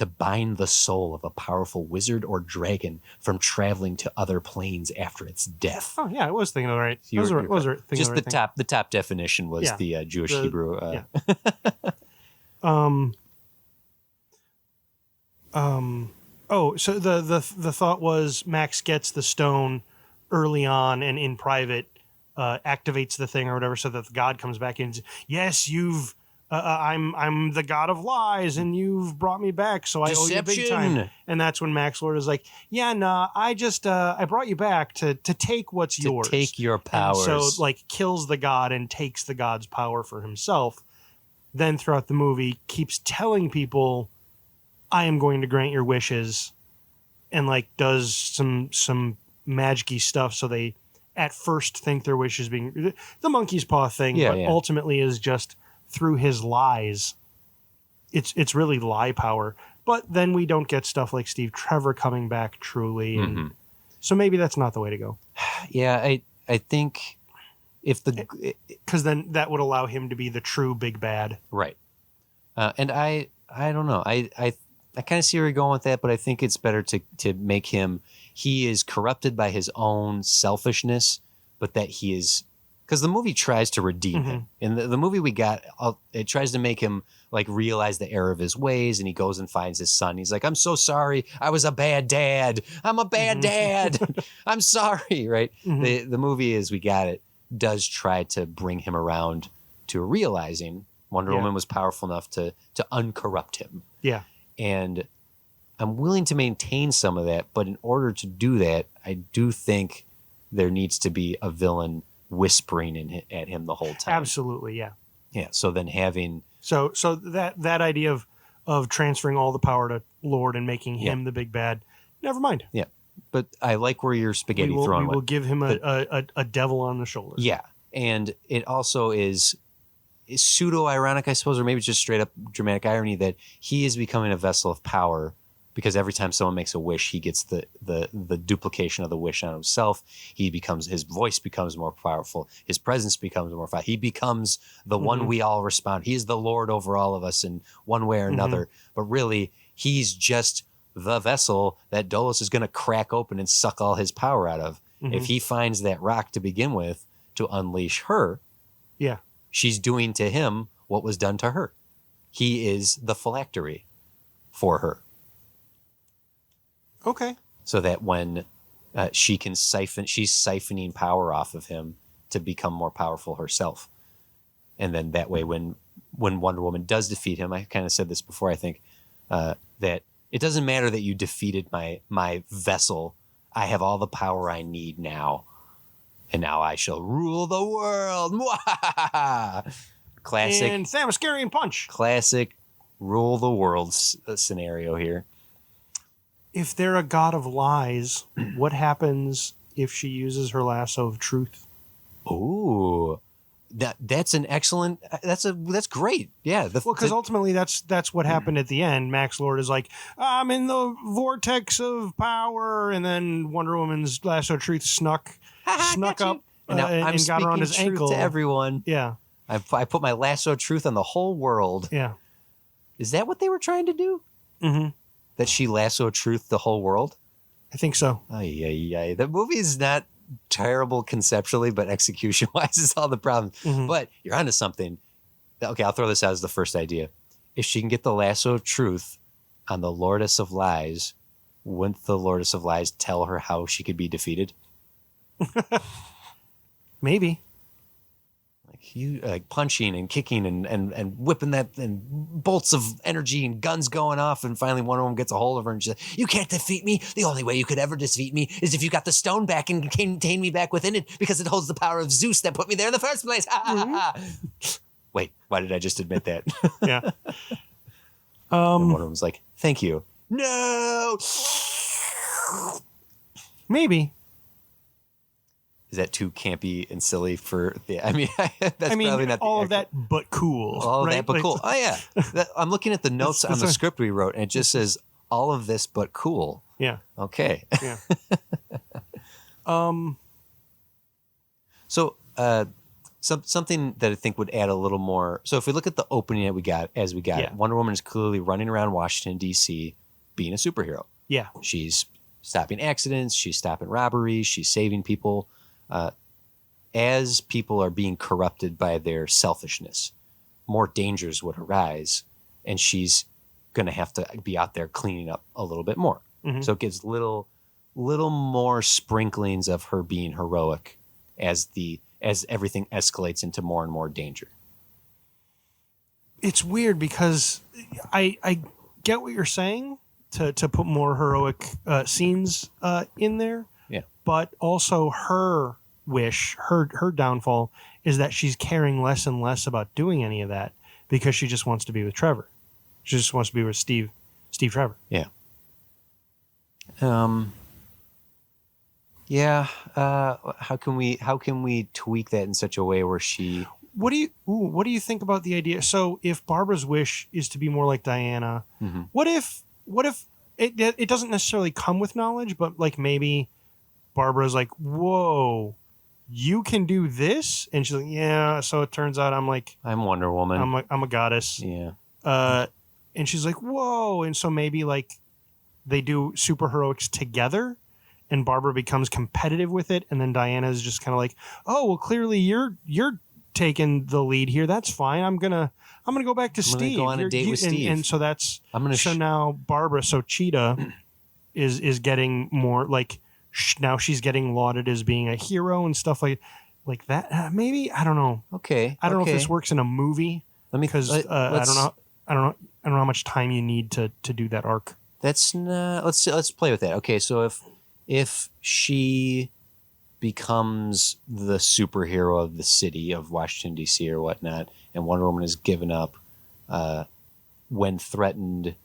bind the soul of a powerful wizard or dragon from traveling to other planes after its death. Oh yeah, I was thinking of the right. Just the top definition was the Jewish Hebrew. So the thought was Max gets the stone early on and in private activates the thing or whatever, so that the god comes back in and says, yes, you've I'm the god of lies and you've brought me back, so I owe you big time. And that's when Max Lord is like, yeah, nah, I just I brought you back to take what's yours. To take your powers. And so like kills the god and takes the god's power for himself. Then throughout the movie keeps telling people, I am going to grant your wishes, and like does some magic-y stuff, so they at first think their wish is being the monkey's paw thing, but ultimately is just through his lies. It's really lie power. But then we don't get stuff like Steve Trevor coming back truly, and so maybe that's not the way to go. Yeah, I think if because then that would allow him to be the true big bad, right? And I don't know. I kind of see where you're going with that, but I think it's better to make him. He is corrupted by his own selfishness, but that he is. Because the movie tries to redeem him. In the movie we got, it tries to make him like realize the error of his ways, and he goes and finds his son. He's like, I'm so sorry. I was a bad dad. I'm a bad dad. I'm sorry, right? The movie, as we got it, does try to bring him around to realizing Wonder Woman was powerful enough to uncorrupt him. Yeah. And I'm willing to maintain some of that, but in order to do that, I do think there needs to be a villain whispering at him the whole time. Absolutely, yeah. Yeah, so then having... So that idea of transferring all the power to Lord and making him the big bad, never mind. Yeah, but I like where your spaghetti throwing We will give him a devil on the shoulder. Yeah, and it also is pseudo-ironic, I suppose, or maybe just straight-up dramatic irony that he is becoming a vessel of power, because every time someone makes a wish, he gets the duplication of the wish on himself. His voice becomes more powerful. His presence becomes more powerful. He becomes the one we all respond. He is the Lord over all of us in one way or another. But really, he's just the vessel that Dolos is going to crack open and suck all his power out of. If he finds that rock to begin with to unleash her, Yeah. she's doing to him what was done to her. He is the phylactery for her. Okay. So that when she's siphoning power off of him to become more powerful herself. And then that way, when Wonder Woman does defeat him, I kind of said this before, I think, that it doesn't matter that you defeated my vessel. I have all the power I need now. And now I shall rule the world. Classic. And Themyscirian Punch. Classic rule the world scenario here. If they're a god of lies, what happens if she uses her lasso of truth? Ooh. That's an excellent. That's great. Yeah. Because ultimately that's what happened at the end. Max Lord is like, I'm in the vortex of power, and then Wonder Woman's lasso of truth snuck up and got her on his truth ankle. to everyone. Yeah, I put my lasso of truth on the whole world. yeah. Is that what they were trying to do? Mm-hmm. That she lasso truth the whole world? I think so. Ay. The movie is not terrible conceptually, but execution-wise is all the problem. Mm-hmm. But you're onto something. Okay, I'll throw this out as the first idea. If she can get the lasso of truth on the Lordess of Lies, wouldn't the Lordess of Lies tell her how she could be defeated? Maybe. Like punching and kicking and whipping that, and bolts of energy and guns going off, and finally one of them gets a hold of her and she's like, you can't defeat me. The only way you could ever defeat me is if you got the stone back and contain me back within it, because it holds the power of Zeus that put me there in the first place. Wait, why did I just admit that? Yeah. And one of them's like, thank you. No. Maybe. Is that too campy and silly for the? I mean, probably not all the of that, but cool. all of right? that, but Like, cool. Oh yeah, I'm looking at the notes on the script we wrote, and it just says all of this, but cool. Yeah. Okay. Yeah. So, something that I think would add a little more. So, if we look at the opening that we got, Yeah. Wonder Woman is clearly running around Washington D.C. being a superhero. Yeah. She's stopping accidents. She's stopping robberies. She's saving people. As people are being corrupted by their selfishness, more dangers would arise, and she's going to have to be out there cleaning up a little bit more. Mhm. So it gives little more sprinklings of her being heroic as everything escalates into more and more danger. It's weird because I get what you're saying to put more heroic scenes in there. Yeah. But also her wish, her downfall is that she's caring less and less about doing any of that because she just wants to be with Trevor. She just wants to be with Steve Trevor. Yeah. Yeah. How can we tweak that in such a way where she? What do you think about the idea? So if Barbara's wish is to be more like Diana, Mm-hmm. what if it doesn't necessarily come with knowledge, but like maybe Barbara's like, whoa, you can do this? And she's like, yeah. So it turns out I'm Wonder Woman. I'm a goddess. Yeah. And she's like, whoa. And so maybe like they do superheroics together and Barbara becomes competitive with it. And then Diana is just kind of like, oh, well, clearly you're taking the lead here. That's fine. I'm going to go back to Steve. Go on a date with Steve. And so that's, now Barbara, so Cheetah is getting more like, now she's getting lauded as being a hero and stuff like that. Maybe, I don't know. Okay. I don't know if this works in a movie because I don't know how much time you need to do that arc. That's not. Let's play with that. Okay, so if she becomes the superhero of the city of Washington D.C. or whatnot, and Wonder Woman is given up when threatened,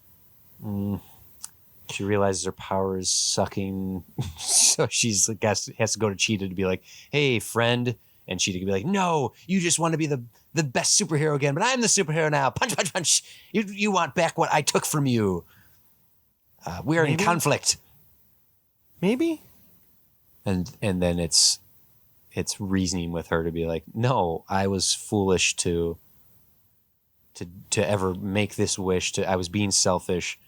she realizes her power is sucking, so she's has to go to Cheetah to be like, "Hey, friend." And Cheetah could be like, no, you just want to be the best superhero again, but I'm the superhero now. Punch, punch, punch. You want back what I took from you. We are in conflict. Maybe. And then it's reasoning with her to be like, no, I was foolish to ever make this wish. I was being selfish.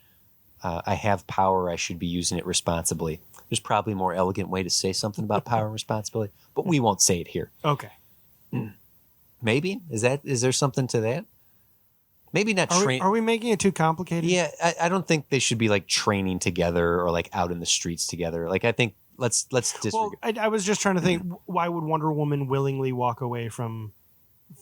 I have power. I should be using it responsibly. There's probably a more elegant way to say something about power and responsibility, but we won't say it here. Okay. Maybe is there something to that? Maybe not train. Are we making it too complicated? Yeah, I don't think they should be like training together or like out in the streets together. Like I think let's disregard. Well, I was just trying to think, why would Wonder Woman willingly walk away from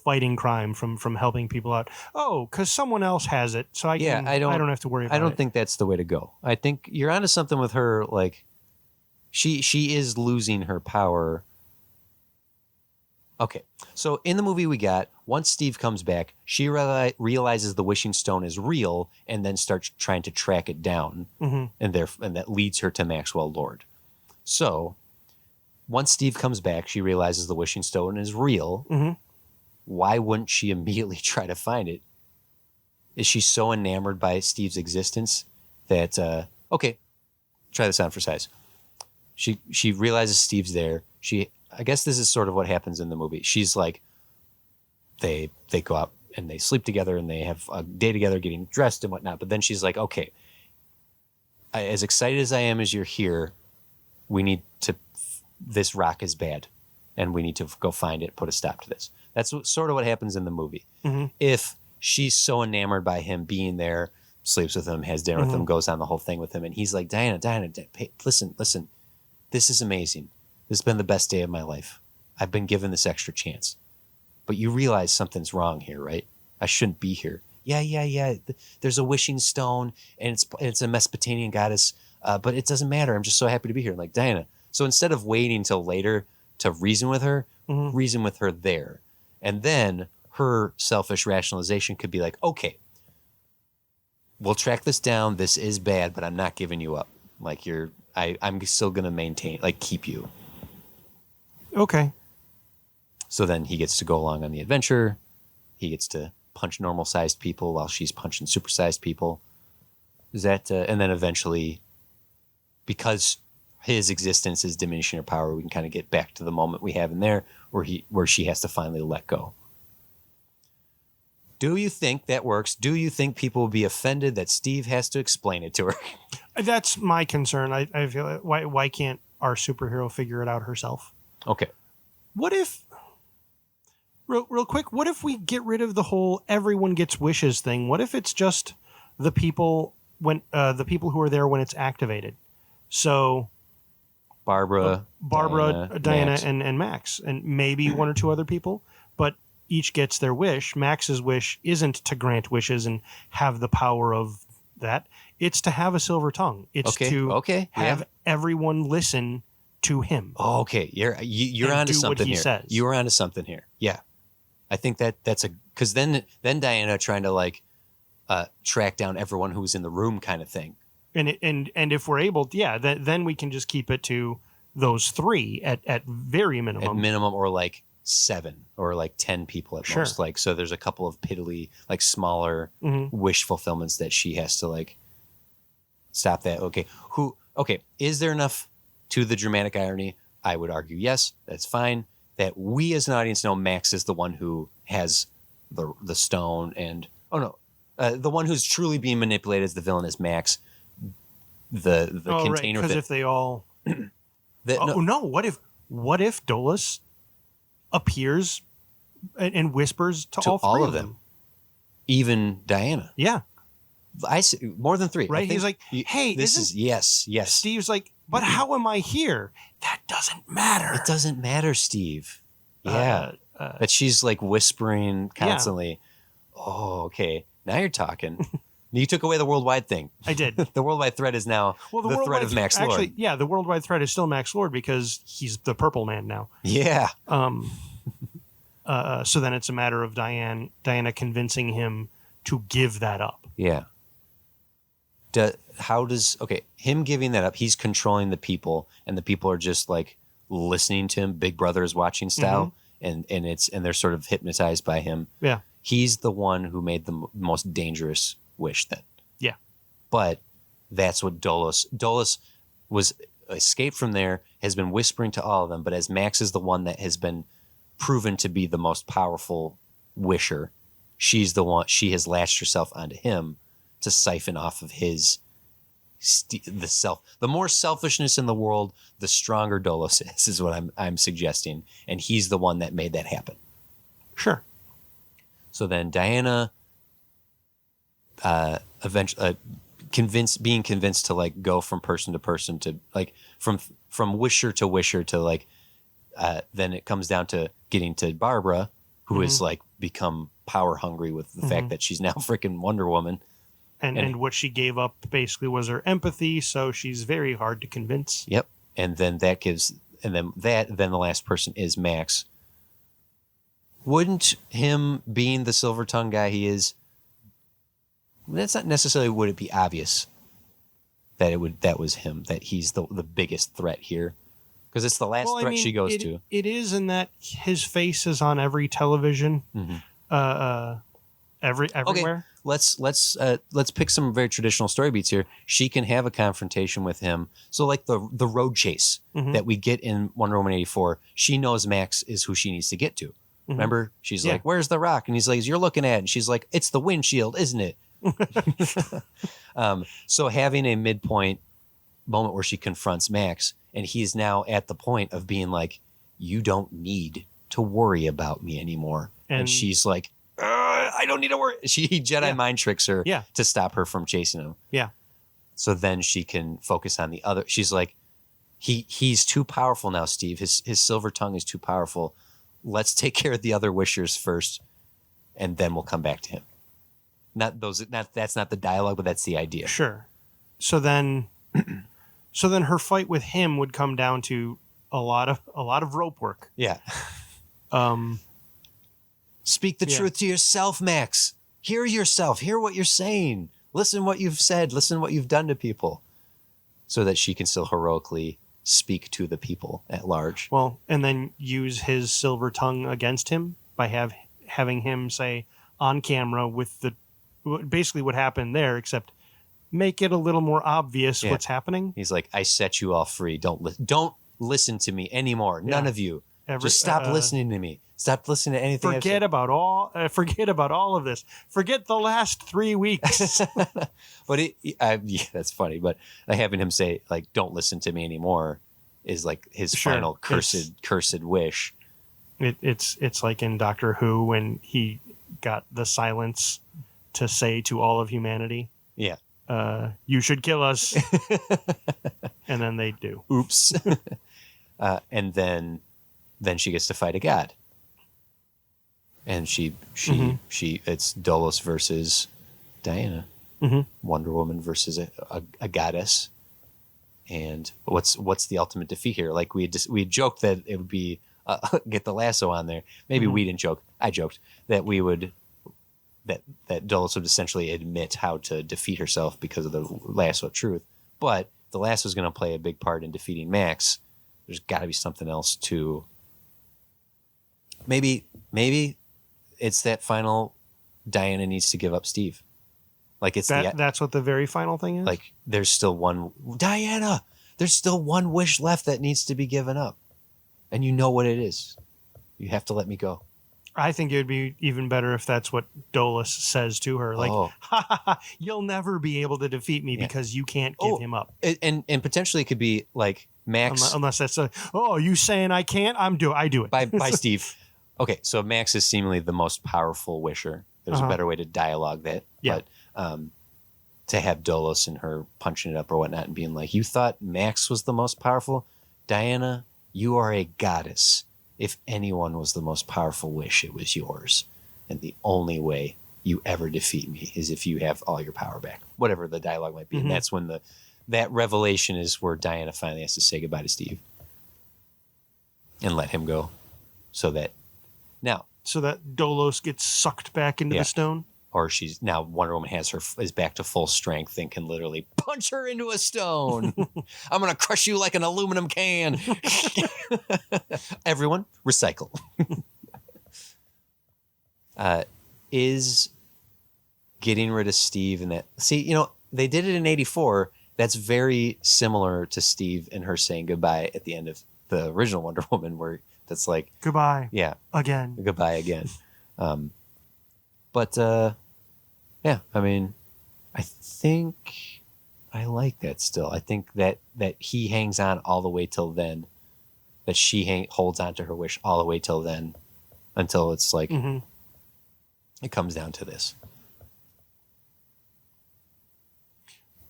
fighting crime, from helping people out? Oh, because someone else has it, so I don't have to worry about it. I don't think that's the way to go. I think you're onto something with her. Like she is losing her power. Okay, so in the movie we got, once Steve comes back, she realizes the wishing stone is real and then starts trying to track it down, and that leads her to Maxwell Lord. So once Steve comes back, she realizes the wishing stone is real. Why wouldn't she immediately try to find it? Is she so enamored by Steve's existence that okay, try this on for size. She realizes Steve's there. I guess this is sort of what happens in the movie. She's like, they go out and they sleep together and they have a day together getting dressed and whatnot. But then she's like, okay, as excited as I am as you're here, this rock is bad and we need to go find it, put a stop to this. That's sort of what happens in the movie. If she's so enamored by him being there, sleeps with him, has dinner with him, goes on the whole thing with him. And he's like, Diana, hey, listen, this is amazing. This has been the best day of my life. I've been given this extra chance. But you realize something's wrong here, right? I shouldn't be here. Yeah. There's a wishing stone, and it's a Mesopotamian goddess, but it doesn't matter. I'm just so happy to be here. I'm like, Diana. So instead of waiting till later to reason with her there. And then her selfish rationalization could be like, okay, we'll track this down. This is bad, but I'm not giving you up. Like I'm still going to maintain, like keep you. Okay. So then he gets to go along on the adventure. He gets to punch normal-sized people while she's punching super-sized people. Is that and then eventually, because his existence is diminishing her power, we can kind of get back to the moment we have in there where she has to finally let go. Do you think that works? Do you think people will be offended that Steve has to explain it to her? That's my concern. I feel like, why can't our superhero figure it out herself? Okay. What if, real quick, what if we get rid of the whole everyone gets wishes thing? What if it's just the people who are there when it's activated? So Barbara, Diana, and Max, and maybe one or two other people, but each gets their wish. Max's wish isn't to grant wishes and have the power of that. It's to have a silver tongue. It's to have everyone listen to him. Oh, okay. You're onto something here. Says. You're onto something here. Yeah. I think that's because then Diana trying to like track down everyone who was in the room kind of thing. And if we're able, then we can just keep it to those three at very minimum. At minimum, or like 7 or like 10 people at most. Like, so there's a couple of piddly, like smaller wish fulfillments that she has to like stop that. Okay. Is there enough to the dramatic irony? I would argue yes, that's fine. That we as an audience know Max is the one who has the stone, and the one who's truly being manipulated as the villain is Max. The container. Because if they all, what if Dolus appears and whispers to all three of them, even Diana? Yeah, I see more than 3. Right? He's like, hey, this is yes. Steve's like, but how am I here? That doesn't matter. It doesn't matter, Steve. Yeah, that she's like whispering constantly. Yeah. Oh, okay. Now you're talking. You took away the worldwide thing. I did. The worldwide thread is now the thread of Max Lord. Actually, yeah, the worldwide thread is still Max Lord because he's the Purple Man now. Yeah. So then it's a matter of Diana convincing him to give that up. Yeah. Him giving that up, he's controlling the people, and the people are just like listening to him, Big Brother is watching style, and they're sort of hypnotized by him. Yeah. He's the one who made the most dangerous wish then. Yeah. But that's what Dolus was escaped from there, has been whispering to all of them, but as Max is the one that has been proven to be the most powerful wisher, she has latched herself onto him to siphon off of his the more selfishness in the world, the stronger Dolos is what I'm suggesting, and he's the one that made that happen. Sure. So then Diana, eventually being convinced to like go from person to person to like from wisher to wisher to like, then it comes down to getting to Barbara, who is like become power hungry with the fact that she's now freaking Wonder Woman. And what she gave up basically was her empathy, so she's very hard to convince. Yep. And then then the last person is Max. Wouldn't him being the silver tongue guy he is, that's not necessarily, would it be obvious that that was him, that he's the biggest threat here? Because it's the last threat she goes to. It is in that his face is on every television, everywhere. Okay. Let's pick some very traditional story beats here. She can have a confrontation with him. So like the road chase that we get in Wonder Woman 84, she knows Max is who she needs to get to. Remember? She's like, "Where's the rock?" And he's like, "You're looking at it." And she's like, "It's the windshield, isn't it?" So having a midpoint moment where she confronts Max, and he's now at the point of being like, "You don't need to worry about me anymore." And she's like, "I don't need to worry." She Jedi mind tricks her to stop her from chasing him. Yeah. So then she can focus on the other. She's like, he's too powerful now, Steve. His silver tongue is too powerful. Let's take care of the other wishers first, and then we'll come back to him. That's not the dialogue, but that's the idea. Sure. So then her fight with him would come down to a lot of rope work. Yeah. Speak the truth to yourself, Max. Hear yourself. Hear what you're saying. Listen what you've said. Listen what you've done to people, so that she can still heroically speak to the people at large. Well, and then use his silver tongue against him by having him say on camera with basically what happened there, except make it a little more obvious what's happening. He's like, "I set you all free. Don't listen to me anymore. None of you. Just stop listening to me. Stop listening to anything. Forget about all of this. Forget the last 3 weeks." But that's funny. But having him say like, "Don't listen to me anymore," is like his final cursed wish. It's like in Doctor Who when he got the silence to say to all of humanity, "Yeah, you should kill us," and then they do. Oops. And then she gets to fight a god. And she it's Dolos versus Diana, Wonder Woman versus a goddess. And what's the ultimate defeat here? Like we had joked that it would be get the lasso on there. Maybe we didn't joke. I joked that we would that Dolos would essentially admit how to defeat herself because of the lasso of truth. But the lasso is going to play a big part in defeating Max. There's got to be something else to. Maybe it's that final Diana needs to give up Steve. Like it's that's what the very final thing is? Like there's still one Diana. There's still one wish left that needs to be given up. And you know what it is. You have to let me go. I think it would be even better if that's what Dolos says to her. Like, ha, ha, ha, you'll never be able to defeat me because you can't give him up. And potentially it could be like Max. Unless that's you saying I can't? I do it. By Steve. Okay, so Max is seemingly the most powerful wisher. There's a better way to dialogue that. Yeah. But to have Dolos and her punching it up or whatnot and being like, you thought Max was the most powerful? Diana, you are a goddess. If anyone was the most powerful wish, it was yours. And the only way you ever defeat me is if you have all your power back. Whatever the dialogue might be. And that's when that revelation is where Diana finally has to say goodbye to Steve. And let him go. So that Dolos gets sucked back into the stone? Or she's now Wonder Woman is back to full strength and can literally punch her into a stone. I'm going to crush you like an aluminum can. Everyone, recycle. Is getting rid of Steve and that. See, they did it in 84. That's very similar to Steve and her saying goodbye at the end of the original Wonder Woman, where that's like goodbye. Yeah. Again. Goodbye again. But yeah, I mean, I think I like that still. I think that he hangs on all the way till then, that she holds on to her wish all the way till then, until it's like it comes down to this.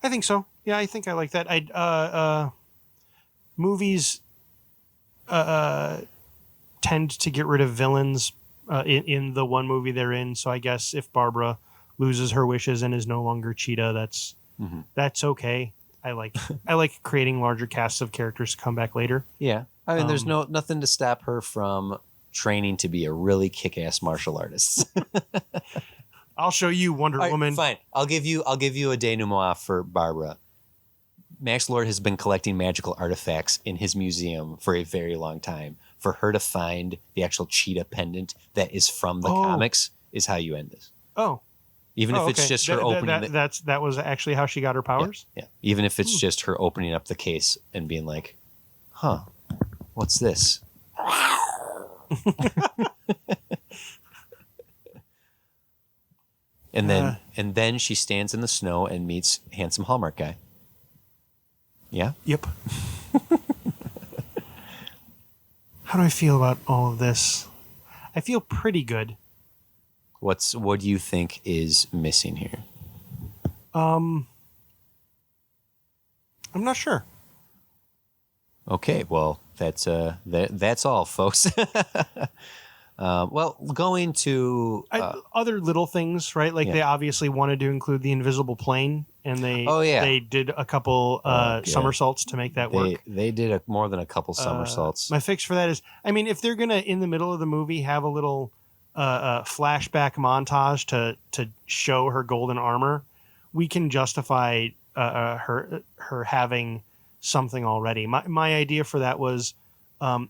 I think so. Yeah, I think I like that. Movies tend to get rid of villains in the one movie they're in. So I guess if Barbara loses her wishes and is no longer Cheetah, that's okay. I like creating larger casts of characters to come back later. Yeah, I mean, there's nothing to stop her from training to be a really kick-ass martial artist. I'll show you Wonder Woman. Fine, I'll give you a denouement for Barbara. Max Lord has been collecting magical artifacts in his museum for a very long time. For her to find the actual cheetah pendant that is from the comics is how you end this. Oh. Even if it's just her opening that was actually how she got her powers? Yeah. Even if it's just her opening up the case and being like, huh, what's this? And then she stands in the snow and meets handsome Hallmark guy. Yeah? Yep. How do I feel about all of this? I feel pretty good. What do you think is missing here? I'm not sure. Okay, well, that's all, folks. Well, going to other little things, right? Like they obviously wanted to include the invisible plane, and they did a couple somersaults to make that work. They did more than a couple somersaults. My fix for that is, I mean, if they're gonna in the middle of the movie have a little flashback montage to show her golden armor, we can justify her having something already. My idea for that was.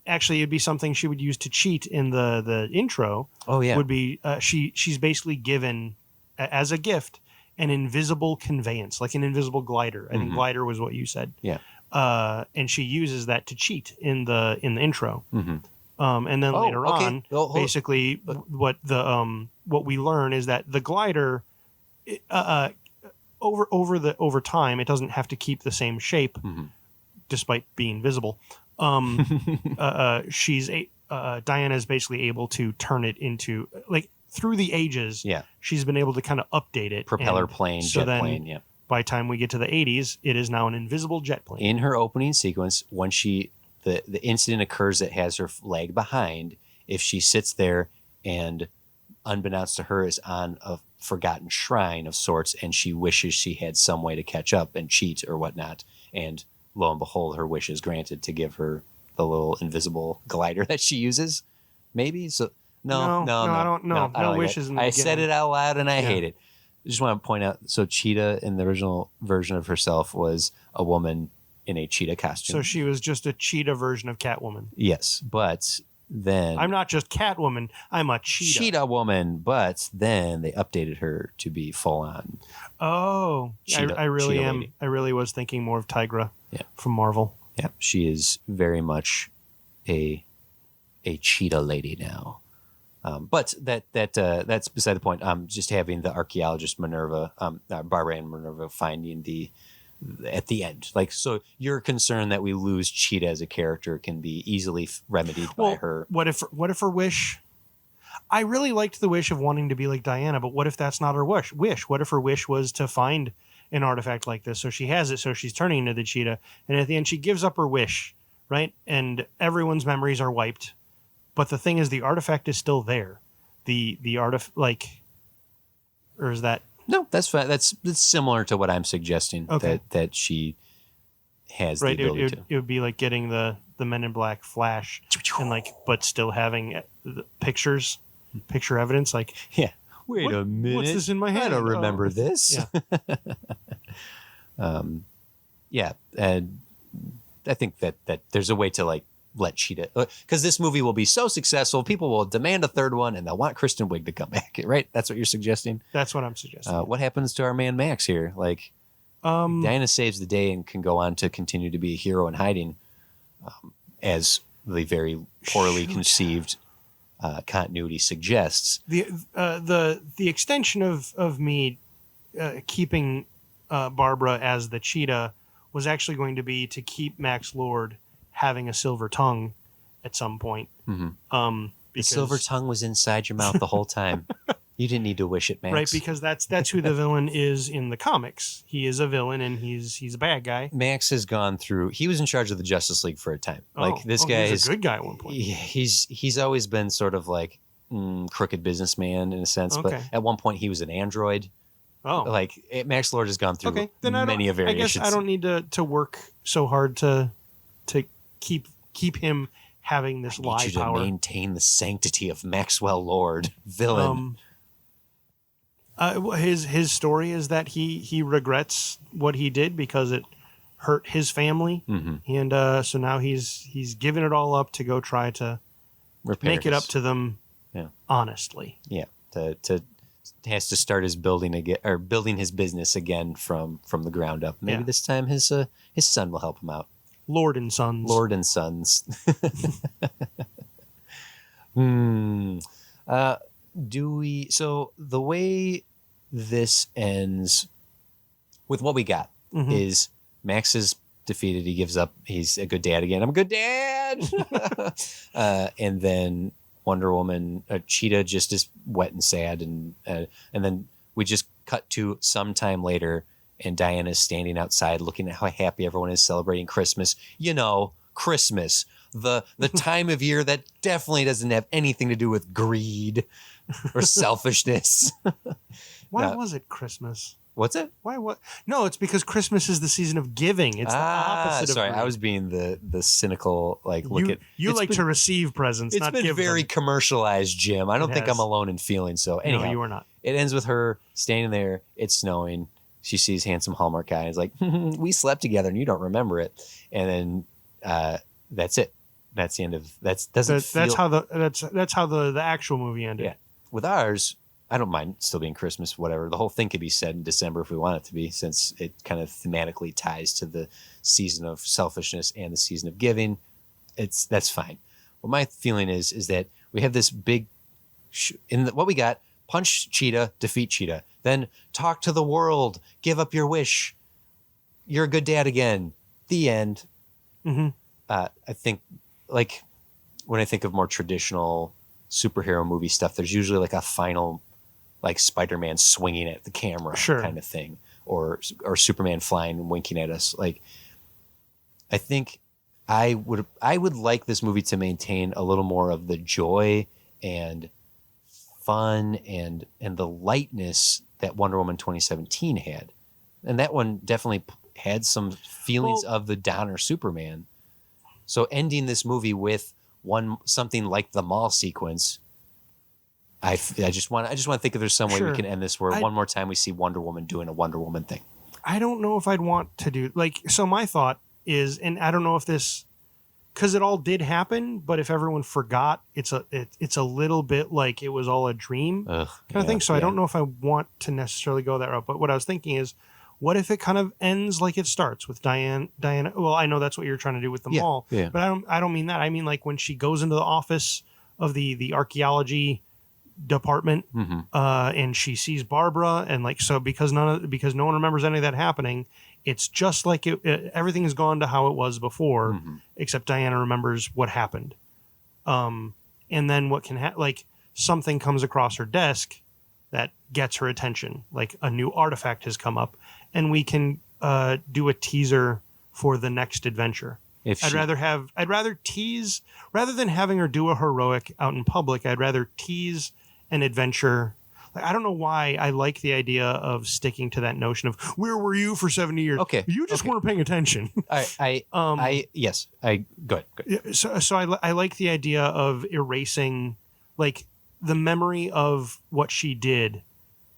Actually, it'd be something she would use to cheat in the intro. Oh yeah, would be she's basically given as a gift an invisible conveyance, like an invisible glider. I think glider was what you said. Yeah, and she uses that to cheat in the intro. And then later on, basically what we learn is that the glider over time it doesn't have to keep the same shape, despite being visible. Diana is basically able to turn it into, like, through the ages. Yeah, she's been able to kind of update it. Propeller plane, jet plane. Yeah. By the time we get to the 80s, it is now an invisible jet plane. In her opening sequence, when the incident occurs that has her lag behind, if she sits there and, unbeknownst to her, is on a forgotten shrine of sorts, and she wishes she had some way to catch up and cheat or whatnot, and lo and behold, her wish is granted to give her the little invisible glider that she uses. Maybe so. No, I don't know. No like wishes. I said it out loud, and I hate it. I just want to point out. So Cheetah, in the original version of herself, was a woman in a cheetah costume. So she was just a cheetah version of Catwoman. Yes, but then I'm not just Catwoman. I'm a cheetah. Cheetah woman. But then they updated her to be full on. Oh, I really am. Lady. I really was thinking more of Tigra. Yeah. From Marvel. Yeah, she is very much a cheetah lady now. But that's beside the point. Just having the archaeologist Minerva, Barbara and Minerva finding at the end. Like, so you're concerned that we lose Cheetah as a character can be easily remedied by her. What if her wish? I really liked the wish of wanting to be like Diana, but what if that's not her wish? What if her wish was to find an artifact like this? So she has it, so she's turning into the cheetah, and at the end she gives up her wish, right? And everyone's memories are wiped. But the thing is, the artifact is still there. The or is that? No, that's fine. That's similar to what I'm suggesting. Okay. That she has the ability to. It would be like getting the Men in Black flash, and but still having picture evidence. Like, yeah. Wait a minute. What's this in my hand? I don't remember this. Yeah. Yeah, and I think that there's a way to let Cheetah, because this movie will be so successful, people will demand a third one, and they'll want Kristen Wiig to come back. Right? That's what you're suggesting. That's what I'm suggesting. What happens to our man Max here? Diana saves the day and can go on to continue to be a hero in hiding, as the very poorly conceived continuity suggests. The extension of me keeping Barbara as the cheetah was actually going to be to keep Max Lord having a silver tongue at some point. The silver tongue was inside your mouth the whole time. You didn't need to wish it, Max. Right, because that's who the villain is in the comics. He is a villain, and he's a bad guy. Max has gone through. He was in charge of the Justice League for a time. This guy he was is a good guy at one point. He's always been sort of like crooked businessman in a sense. But at one point he was an android. Oh, Max Lord has gone through many variations. I guess I don't need to work so hard to keep him having this lie power. To maintain the sanctity of Maxwell Lord, villain. His story is that he regrets what he did because it hurt his family, and so now he's given it all up to go try to make it up to them, honestly. Yeah, to has to start his building again, or building his business again from the ground up. Maybe this time his son will help him out. Lord and Sons. So the way this ends with what we got is Max is defeated. He gives up. He's a good dad again. I'm a good dad. And then Wonder Woman, Cheetah just is wet and sad. And then we just cut to some time later and Diana's standing outside looking at how happy everyone is celebrating Christmas. Christmas. The time of year that definitely doesn't have anything to do with greed or selfishness. Why was it Christmas? What's it? Why what? No, it's because Christmas is the season of giving. It's the opposite of greed. I was being the cynical you like to receive presents, not give them. It's been very commercialized, Jim. I don't think I'm alone in feeling so. Anyhow, no, you are not. It ends with her standing there. It's snowing. She sees handsome Hallmark guy and is like, we slept together and you don't remember it. And then that's it. That's the end of that's how the actual movie ended. Yeah. With ours, I don't mind still being Christmas, whatever. The whole thing could be set in December if we want it to be, since it kind of thematically ties to the season of selfishness and the season of giving. That's fine. What my feeling is that we have this big what we got: punch Cheetah, defeat Cheetah, then talk to the world, give up your wish, you're a good dad again. The end. I think, like, when I think of more traditional superhero movie stuff, there's usually like a final, like Spider-Man swinging at the camera kind of thing, or Superman flying and winking at us. Like, I think I would like this movie to maintain a little more of the joy and fun and the lightness that Wonder Woman 2017 had, and that one definitely had some feelings of the downer Superman. So ending this movie with something like the mall sequence, I just want to think if there's some way we can end this where one more time we see Wonder Woman doing a Wonder Woman thing. I don't know if I'd want to do so. My thought is, and I don't know if this, because it all did happen, but if everyone forgot, it's a little bit like it was all a dream kind of thing. So I don't know if I want to necessarily go that route. But what I was thinking is, what if it kind of ends like it starts with Diana? Well, I know that's what you're trying to do with the mall, but I don't mean that. I mean like when she goes into the office of the archaeology department, and she sees Barbara, and because no one remembers any of that happening, it's just like everything has gone to how it was before, except Diana remembers what happened. And then what can something comes across her desk that gets her attention, like a new artifact has come up, and we can do a teaser for the next adventure. I'd rather tease rather than having her do a heroic out in public. I'd rather tease an adventure. I don't know why I like the idea of sticking to that notion of where were you for 70 years? Okay, you just weren't paying attention. Yes, go ahead. So I like the idea of erasing like the memory of what she did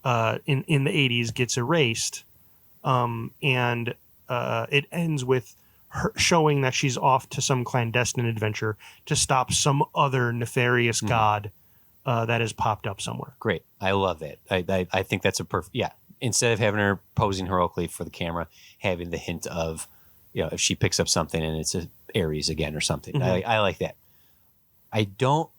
in the 80s gets erased, and it ends with her showing that she's off to some clandestine adventure to stop some other nefarious god that has popped up somewhere. Great. I love that. I think that's a perfect, instead of having her posing heroically for the camera, having the hint of, if she picks up something and it's a Ares again or something. I like that. I don't,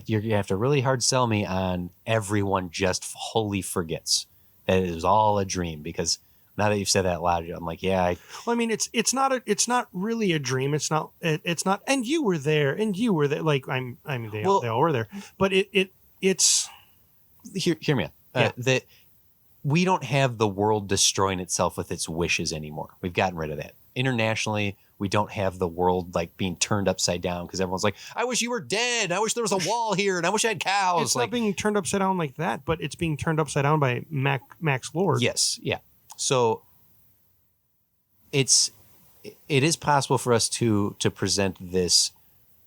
you have to really hard sell me on everyone just wholly forgets that it was all a dream, because Now that you've said that loud, I'm like, yeah. Well, I mean, it's not really a dream. It's not. And you were there, and you were there. Like they all were there. But it's. Hear me out. That we don't have the world destroying itself with its wishes anymore. We've gotten rid of that. Internationally, we don't have the world like being turned upside down because everyone's like, I wish you were dead. I wish there was a wall here, and I wish I had cows. It's not being turned upside down like that, but it's being turned upside down by Max Lord. Yes, yeah. So it is possible for us to present this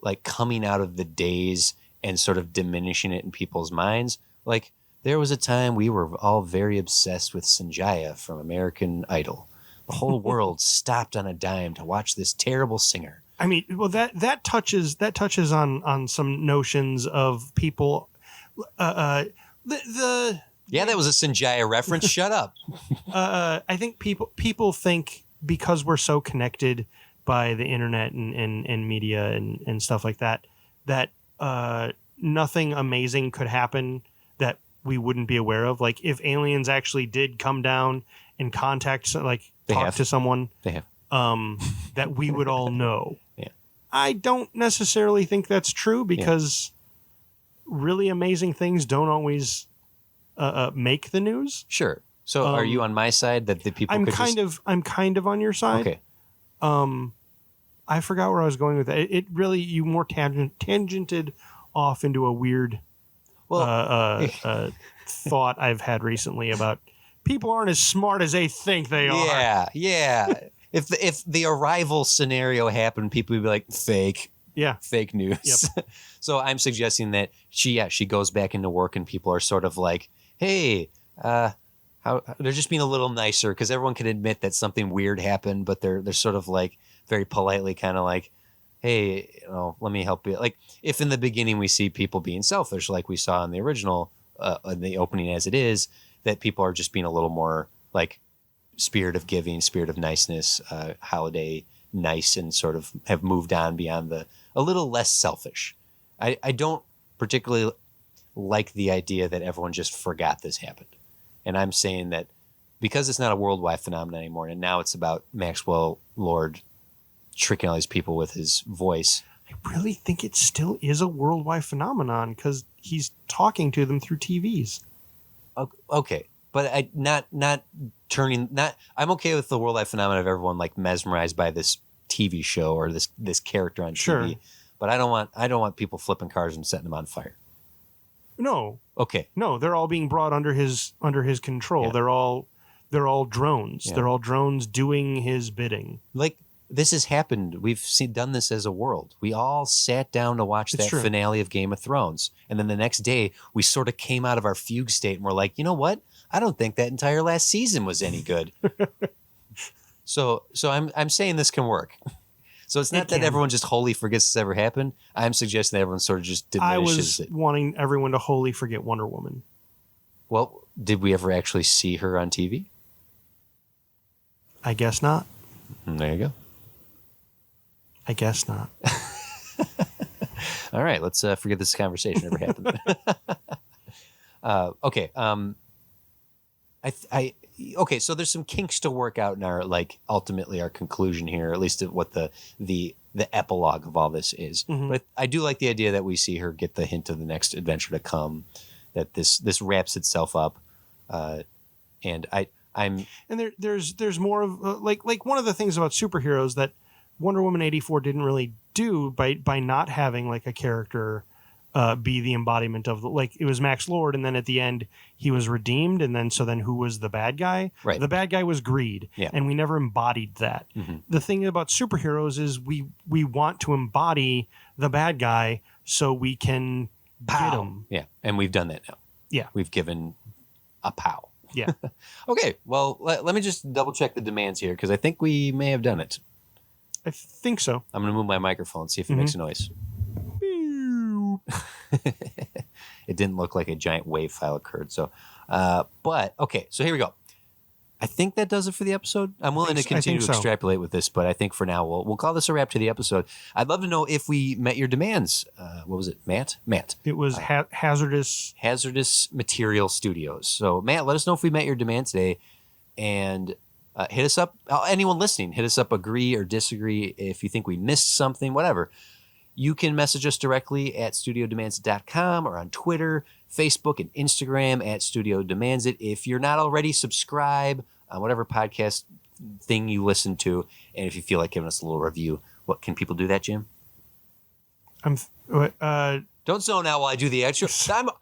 like coming out of the days and sort of diminishing it in people's minds. Like there was a time we were all very obsessed with Sanjaya from American Idol. The whole world stopped on a dime to watch this terrible singer. I mean, well, that touches on some notions of people. Yeah, that was a Sanjaya reference. Shut up. I think people think because we're so connected by the internet and media and stuff like that, that nothing amazing could happen that we wouldn't be aware of. Like if aliens actually did come down and talk to someone, they have that we would all know. Yeah. I don't necessarily think that's true because really amazing things don't always make the news. Sure. So are you on my side that the people I'm kind of on your side. Okay. I forgot where I was going with that. It really, you more tangented off into a weird thought I've had recently about people aren't as smart as they think they are. Yeah. If the arrival scenario happened, people would be like, fake. Yeah. Fake news. Yep. So I'm suggesting that she goes back into work and people are sort of like, hey, they're just being a little nicer because everyone can admit that something weird happened, but they're sort of like very politely kind of like, hey, let me help you. Like if in the beginning we see people being selfish, like we saw in the original, in the opening as it is, that people are just being a little more like spirit of giving, spirit of niceness, holiday nice, and sort of have moved on beyond a little less selfish. I don't particularly like the idea that everyone just forgot this happened. And I'm saying that because it's not a worldwide phenomenon anymore, and now it's about Maxwell Lord tricking all these people with his voice. I really think it still is a worldwide phenomenon because he's talking to them through TVs. Okay, but I'm okay with the worldwide phenomenon of everyone like mesmerized by this TV show or this character on TV. Sure. But I don't want people flipping cars and setting them on fire. No. Okay. No, they're all being brought under his control. Yeah. They're all drones. Yeah. They're all drones doing his bidding. Like this has happened. We've done this as a world. We all sat down to watch that finale of Game of Thrones. And then the next day we sort of came out of our fugue state and we're like, you know what? I don't think that entire last season was any good. So I'm saying this can work. So it's not that everyone just wholly forgets this ever happened. I'm suggesting that everyone sort of just diminishes it. I was wanting everyone to wholly forget Wonder Woman. Well, did we ever actually see her on TV? I guess not. There you go. I guess not. All right, let's forget this conversation ever happened. Okay. Okay, so there's some kinks to work out in our ultimately our conclusion here, at least at what the epilogue of all this is. Mm-hmm. But I do like the idea that we see her get the hint of the next adventure to come, that this wraps itself up, and there's more of like one of the things about superheroes that Wonder Woman 84 didn't really do by not having like a character be the embodiment of it was Max Lord, and then at the end he was redeemed, and then who was the bad guy? Right. The bad guy was greed, and we never embodied that. Mm-hmm. The thing about superheroes is we want to embody the bad guy so we can get him. Yeah, and we've done that now. Yeah, we've given a pow. Yeah. Okay, well let me just double check the demands here because I think we may have done it. I think so. I'm gonna move my microphone, see if it makes a noise. It didn't look like a giant wave file occurred. So, but okay, so here we go. I think that does it for the episode. I'm willing to continue to extrapolate with this, but I think for now we'll call this a wrap to the episode. I'd love to know if we met your demands. What was it, Matt? It was Hazardous Material Studios. So, Matt, let us know if we met your demand today, and hit us up. Anyone listening, hit us up, agree or disagree. If you think we missed something, whatever. You can message us directly at studiodemands.com or on Twitter, Facebook, and Instagram at Studio Demands It. If you're not already, subscribe on whatever podcast thing you listen to. And if you feel like giving us a little review, what can people do that, Jim? Don't zone out while I do the extra.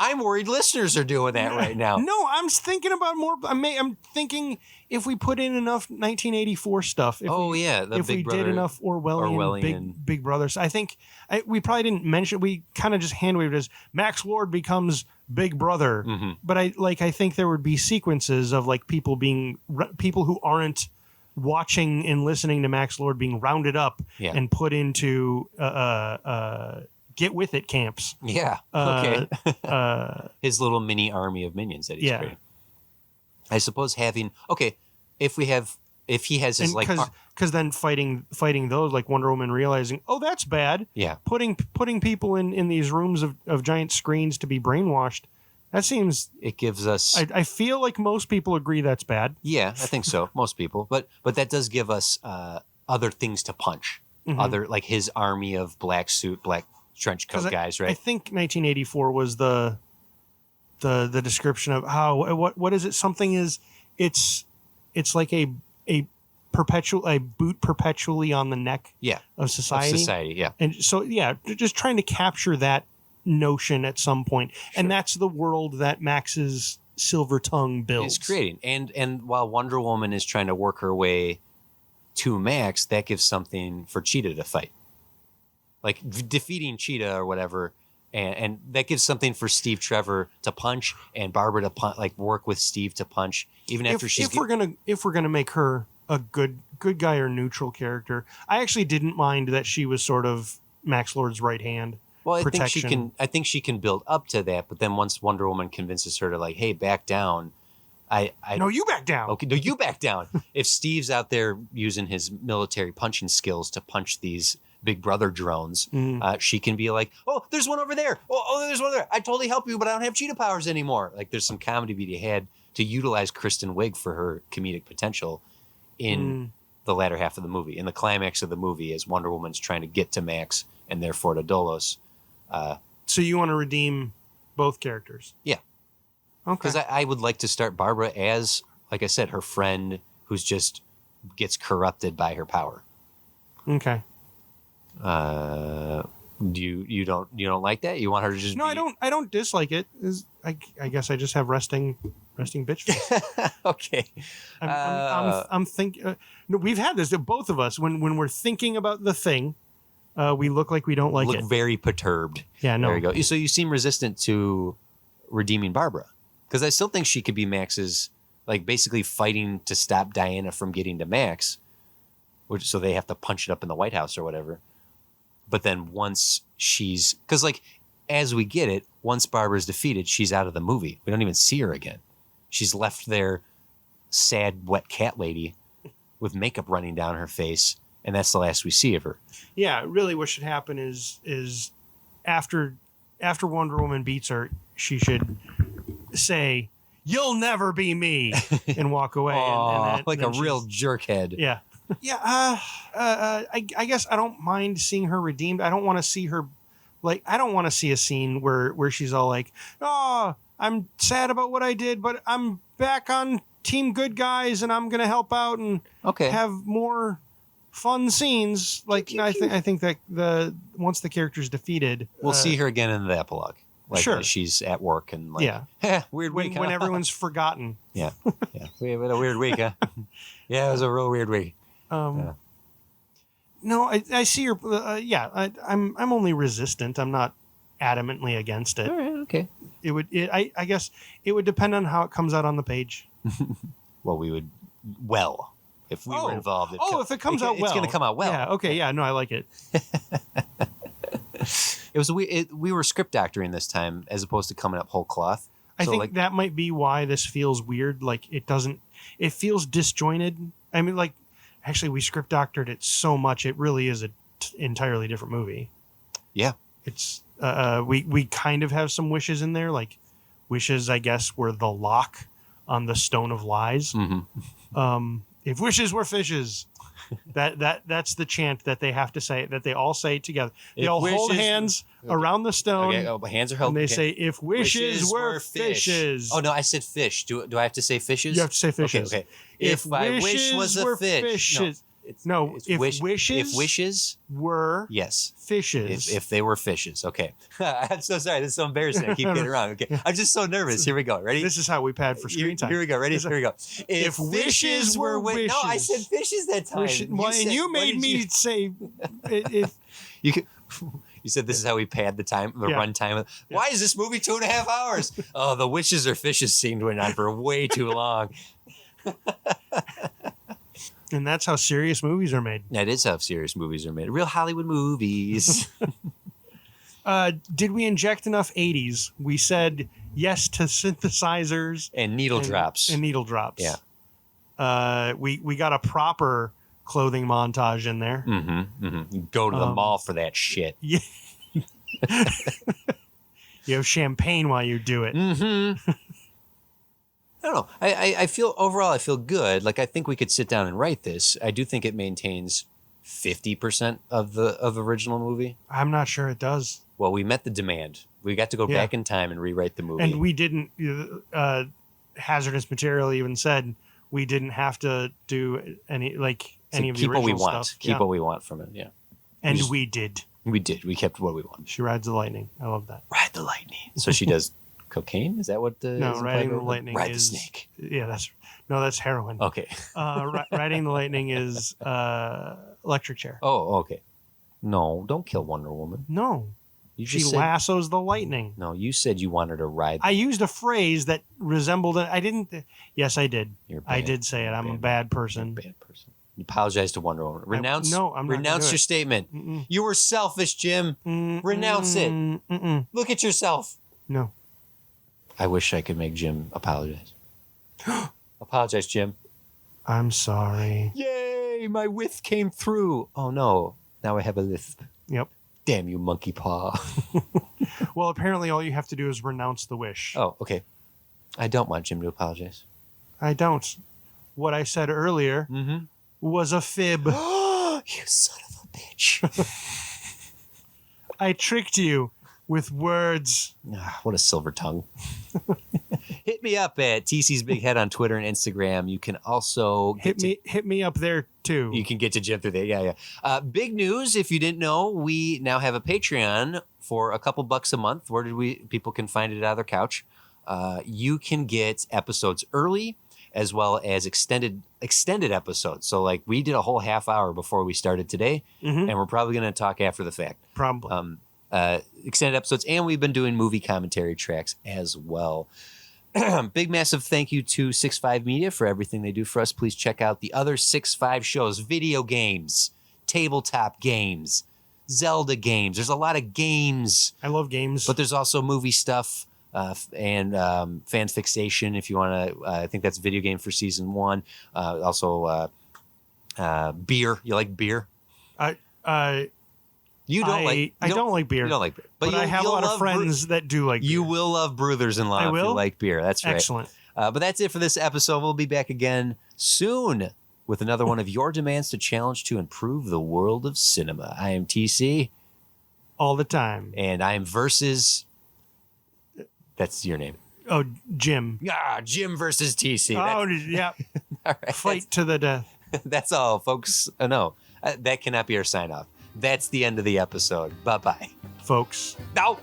I'm worried listeners are doing that right now. No, I'm thinking about more. I'm thinking if we put in enough 1984 stuff. If we did enough Orwellian Big Brothers. I think we probably didn't mention. We kind of just hand-waved as Max Lord becomes Big Brother. Mm-hmm. But I think there would be sequences of like people who aren't watching and listening to Max Lord being rounded up and put into get with it camps. Yeah. Okay. His little mini army of minions that he's creating. I suppose if he has his because then fighting those like Wonder Woman realizing, oh, that's bad. Yeah. Putting people in these rooms of giant screens to be brainwashed. That seems. It gives us. I feel like most people agree that's bad. Yeah, I think so. Most people, but that does give us other things to punch. Mm-hmm. Other like his army of black trench coat guys, right? I think 1984 was the description of how what is it? Something is it's like a boot perpetually on the neck of society. And so just trying to capture that notion at some point. Sure. And that's the world that Max's silver tongue builds. He's creating. And while Wonder Woman is trying to work her way to Max, that gives something for Cheetah to fight. Like defeating Cheetah or whatever, and that gives something for Steve Trevor to punch and Barbara to like work with Steve to punch, even after she's. If we're gonna make her a good guy or neutral character, I actually didn't mind that she was sort of Max Lord's right hand. Well, protection. I think she can build up to that, but then once Wonder Woman convinces her to like, hey, back down. No, you back down. Okay, no, you back down. If Steve's out there using his military punching skills to punch these Big Brother drones, she can be like, oh, there's one over there. Oh, there's one there. I totally help you, but I don't have cheetah powers anymore. Like there's some comedy to be had to utilize Kristen Wiig for her comedic potential in the latter half of the movie. In the climax of the movie, as Wonder Woman's trying to get to Max and therefore to Dolos. So you want to redeem both characters? Yeah. Okay. Because I would like to start Barbara as, like I said, her friend who's just gets corrupted by her power. Okay. You don't like that? You want her to just I don't dislike it. I guess I just have resting bitch face. Okay. I'm thinking. No, we've had this. Both of us when we're thinking about the thing, we look like we don't like it. Look very perturbed. Yeah. No. There you go. So you seem resistant to redeeming Barbara, because I still think she could be Max's, like basically fighting to stop Diana from getting to Max, so they have to punch it up in the White House or whatever. But then once because like, as we get it, once Barbara's defeated, she's out of the movie. We don't even see her again. She's left there, sad, wet cat lady with makeup running down her face. And that's the last we see of her. Yeah, really what should happen is after Wonder Woman beats her, she should say, "You'll never be me," and walk away. Like a real jerkhead. Yeah. Yeah, I guess I don't mind seeing her redeemed. I don't want to see her, like, I don't want to see a scene where she's all like, "Oh, I'm sad about what I did, but I'm back on Team Good Guys, and I'm gonna help out and have more fun scenes." Like, I think that once the character's defeated, we'll see her again in the epilogue. Like, sure, she's at work and like, weird week when everyone's forgotten. Yeah, we had a weird week, huh? Yeah, it was a real weird week. No, I see your. I'm only resistant. I'm not adamantly against it. All right, okay. I guess it would depend on how it comes out on the page. Well, we would. If we were involved. If it comes out well, it's going to come out well. Yeah. Okay. Yeah. No, I like it. It was we were script doctoring this time as opposed to coming up whole cloth. I think that might be why this feels weird. Like it feels disjointed. I mean, like, actually, we script doctored it so much, it really is an entirely different movie. Yeah. It's, we kind of have some wishes in there. Like, wishes, I guess, were the lock on the Stone of Lies. Mm-hmm. if wishes were fishes. That's the chant that they have to say, that they all say together. They If all hold wishes- hands around the stone, Okay, oh, hands are held. and they okay. say, if wishes were fish. fishes. Oh no, I said fish. Do I have to say fishes? You have to say fishes. Okay. If my wish wishes was a were fish. fishes. No, No, it's if wish, wishes if wishes, were yes. fishes. If they were fishes, okay. I'm so sorry. This is so embarrassing. I keep getting it wrong. Okay, I'm just so nervous. Here we go. Ready? This is how we pad for screen time. Here we go. Ready? Here we go. If wishes were no, I wishes. said fishes that time. Well, and you made me say, if You could. You said this is how we pad the time, the Yeah. run time. Why is this movie 2.5 hours? Oh, the wishes or fishes scene went on for way too long. and that's how serious movies are made. That is how serious movies are made. Real Hollywood movies. Did we inject enough 80s? We said yes to synthesizers and needle drops. and needle drops. Yeah. We got a proper clothing montage in there. You go to the mall for that shit. Yeah. You have champagne while you do it. I don't know. I feel overall, I feel good. Like I think we could sit down and write this. I do think it maintains 50% of the original movie. I'm not sure it does. Well, we met the demand. We got to go Yeah. back in time and rewrite the movie. And we didn't, hazardous material even said we didn't have to do any So of the keep what we original want. stuff. Keep Yeah. what we want from it. Yeah, And we did. we did. We kept what we want. She rides the lightning. I love that. Ride the lightning. So she does cocaine. Is that what the No, is riding the implied? lightning Ride is the snake. Yeah, that's heroin. Okay. Riding the lightning is electric chair. Oh, okay. No, don't kill Wonder Woman. No, You she just said, lassos the lightning. no. You said you wanted to ride. I used a phrase that resembled it. I didn't. Yes, I did. You're I bad. did say it. I'm a You're bad person. Bad person. You apologize to Wonder Woman. Renounce. no, I'm not gonna Renounce do your it. statement. Mm-mm. You were selfish, Jim. Renounce it. Mm-mm. Look at yourself. No. I wish I could make Jim apologize. Apologize, Jim. I'm sorry. Yay! My width came through. Oh no! Now I have a lisp. Yep. Damn you, monkey paw. Well, apparently all you have to do is renounce the wish. Oh, okay. I don't want Jim to apologize. I don't. What I said earlier was a fib. You son of a bitch. I tricked you with words. Ah, what a silver tongue. Hit me up at TC's Big Head on Twitter and Instagram. You can also Hit me up there too. You can get to Jim through there. Yeah. Big news, if you didn't know, we now have a Patreon for a couple bucks a month. Where people can find it out of their couch. You can get episodes early as well as extended episodes. So like we did a whole half hour before we started today, and we're probably going to talk after the fact. Probably. Extended episodes, and we've been doing movie commentary tracks as well. Big massive thank you to 6.5 Media for everything they do for us. Please check out the other 6.5 shows: video games, tabletop games, Zelda games. There's a lot of games, I love games. but there's also movie stuff and fan fixation. If you want to, I think that's video game for season 1. Also, beer. You like beer? You don't like. I don't like beer. You don't like beer, But I have a lot of friends that do like beer. You will love Bruthers in Law I if you will? like beer. That's right. Excellent. But that's it for this episode. We'll be back again soon with another one of your demands to challenge to improve the world of cinema. I am TC, All the time. and I am Versus. That's your name. Oh, Jim. Jim versus TC. Oh, yeah. All right. Fight to the death. That's all, folks. No, that cannot be our sign off. That's the end of the episode. Bye-bye. Folks. No.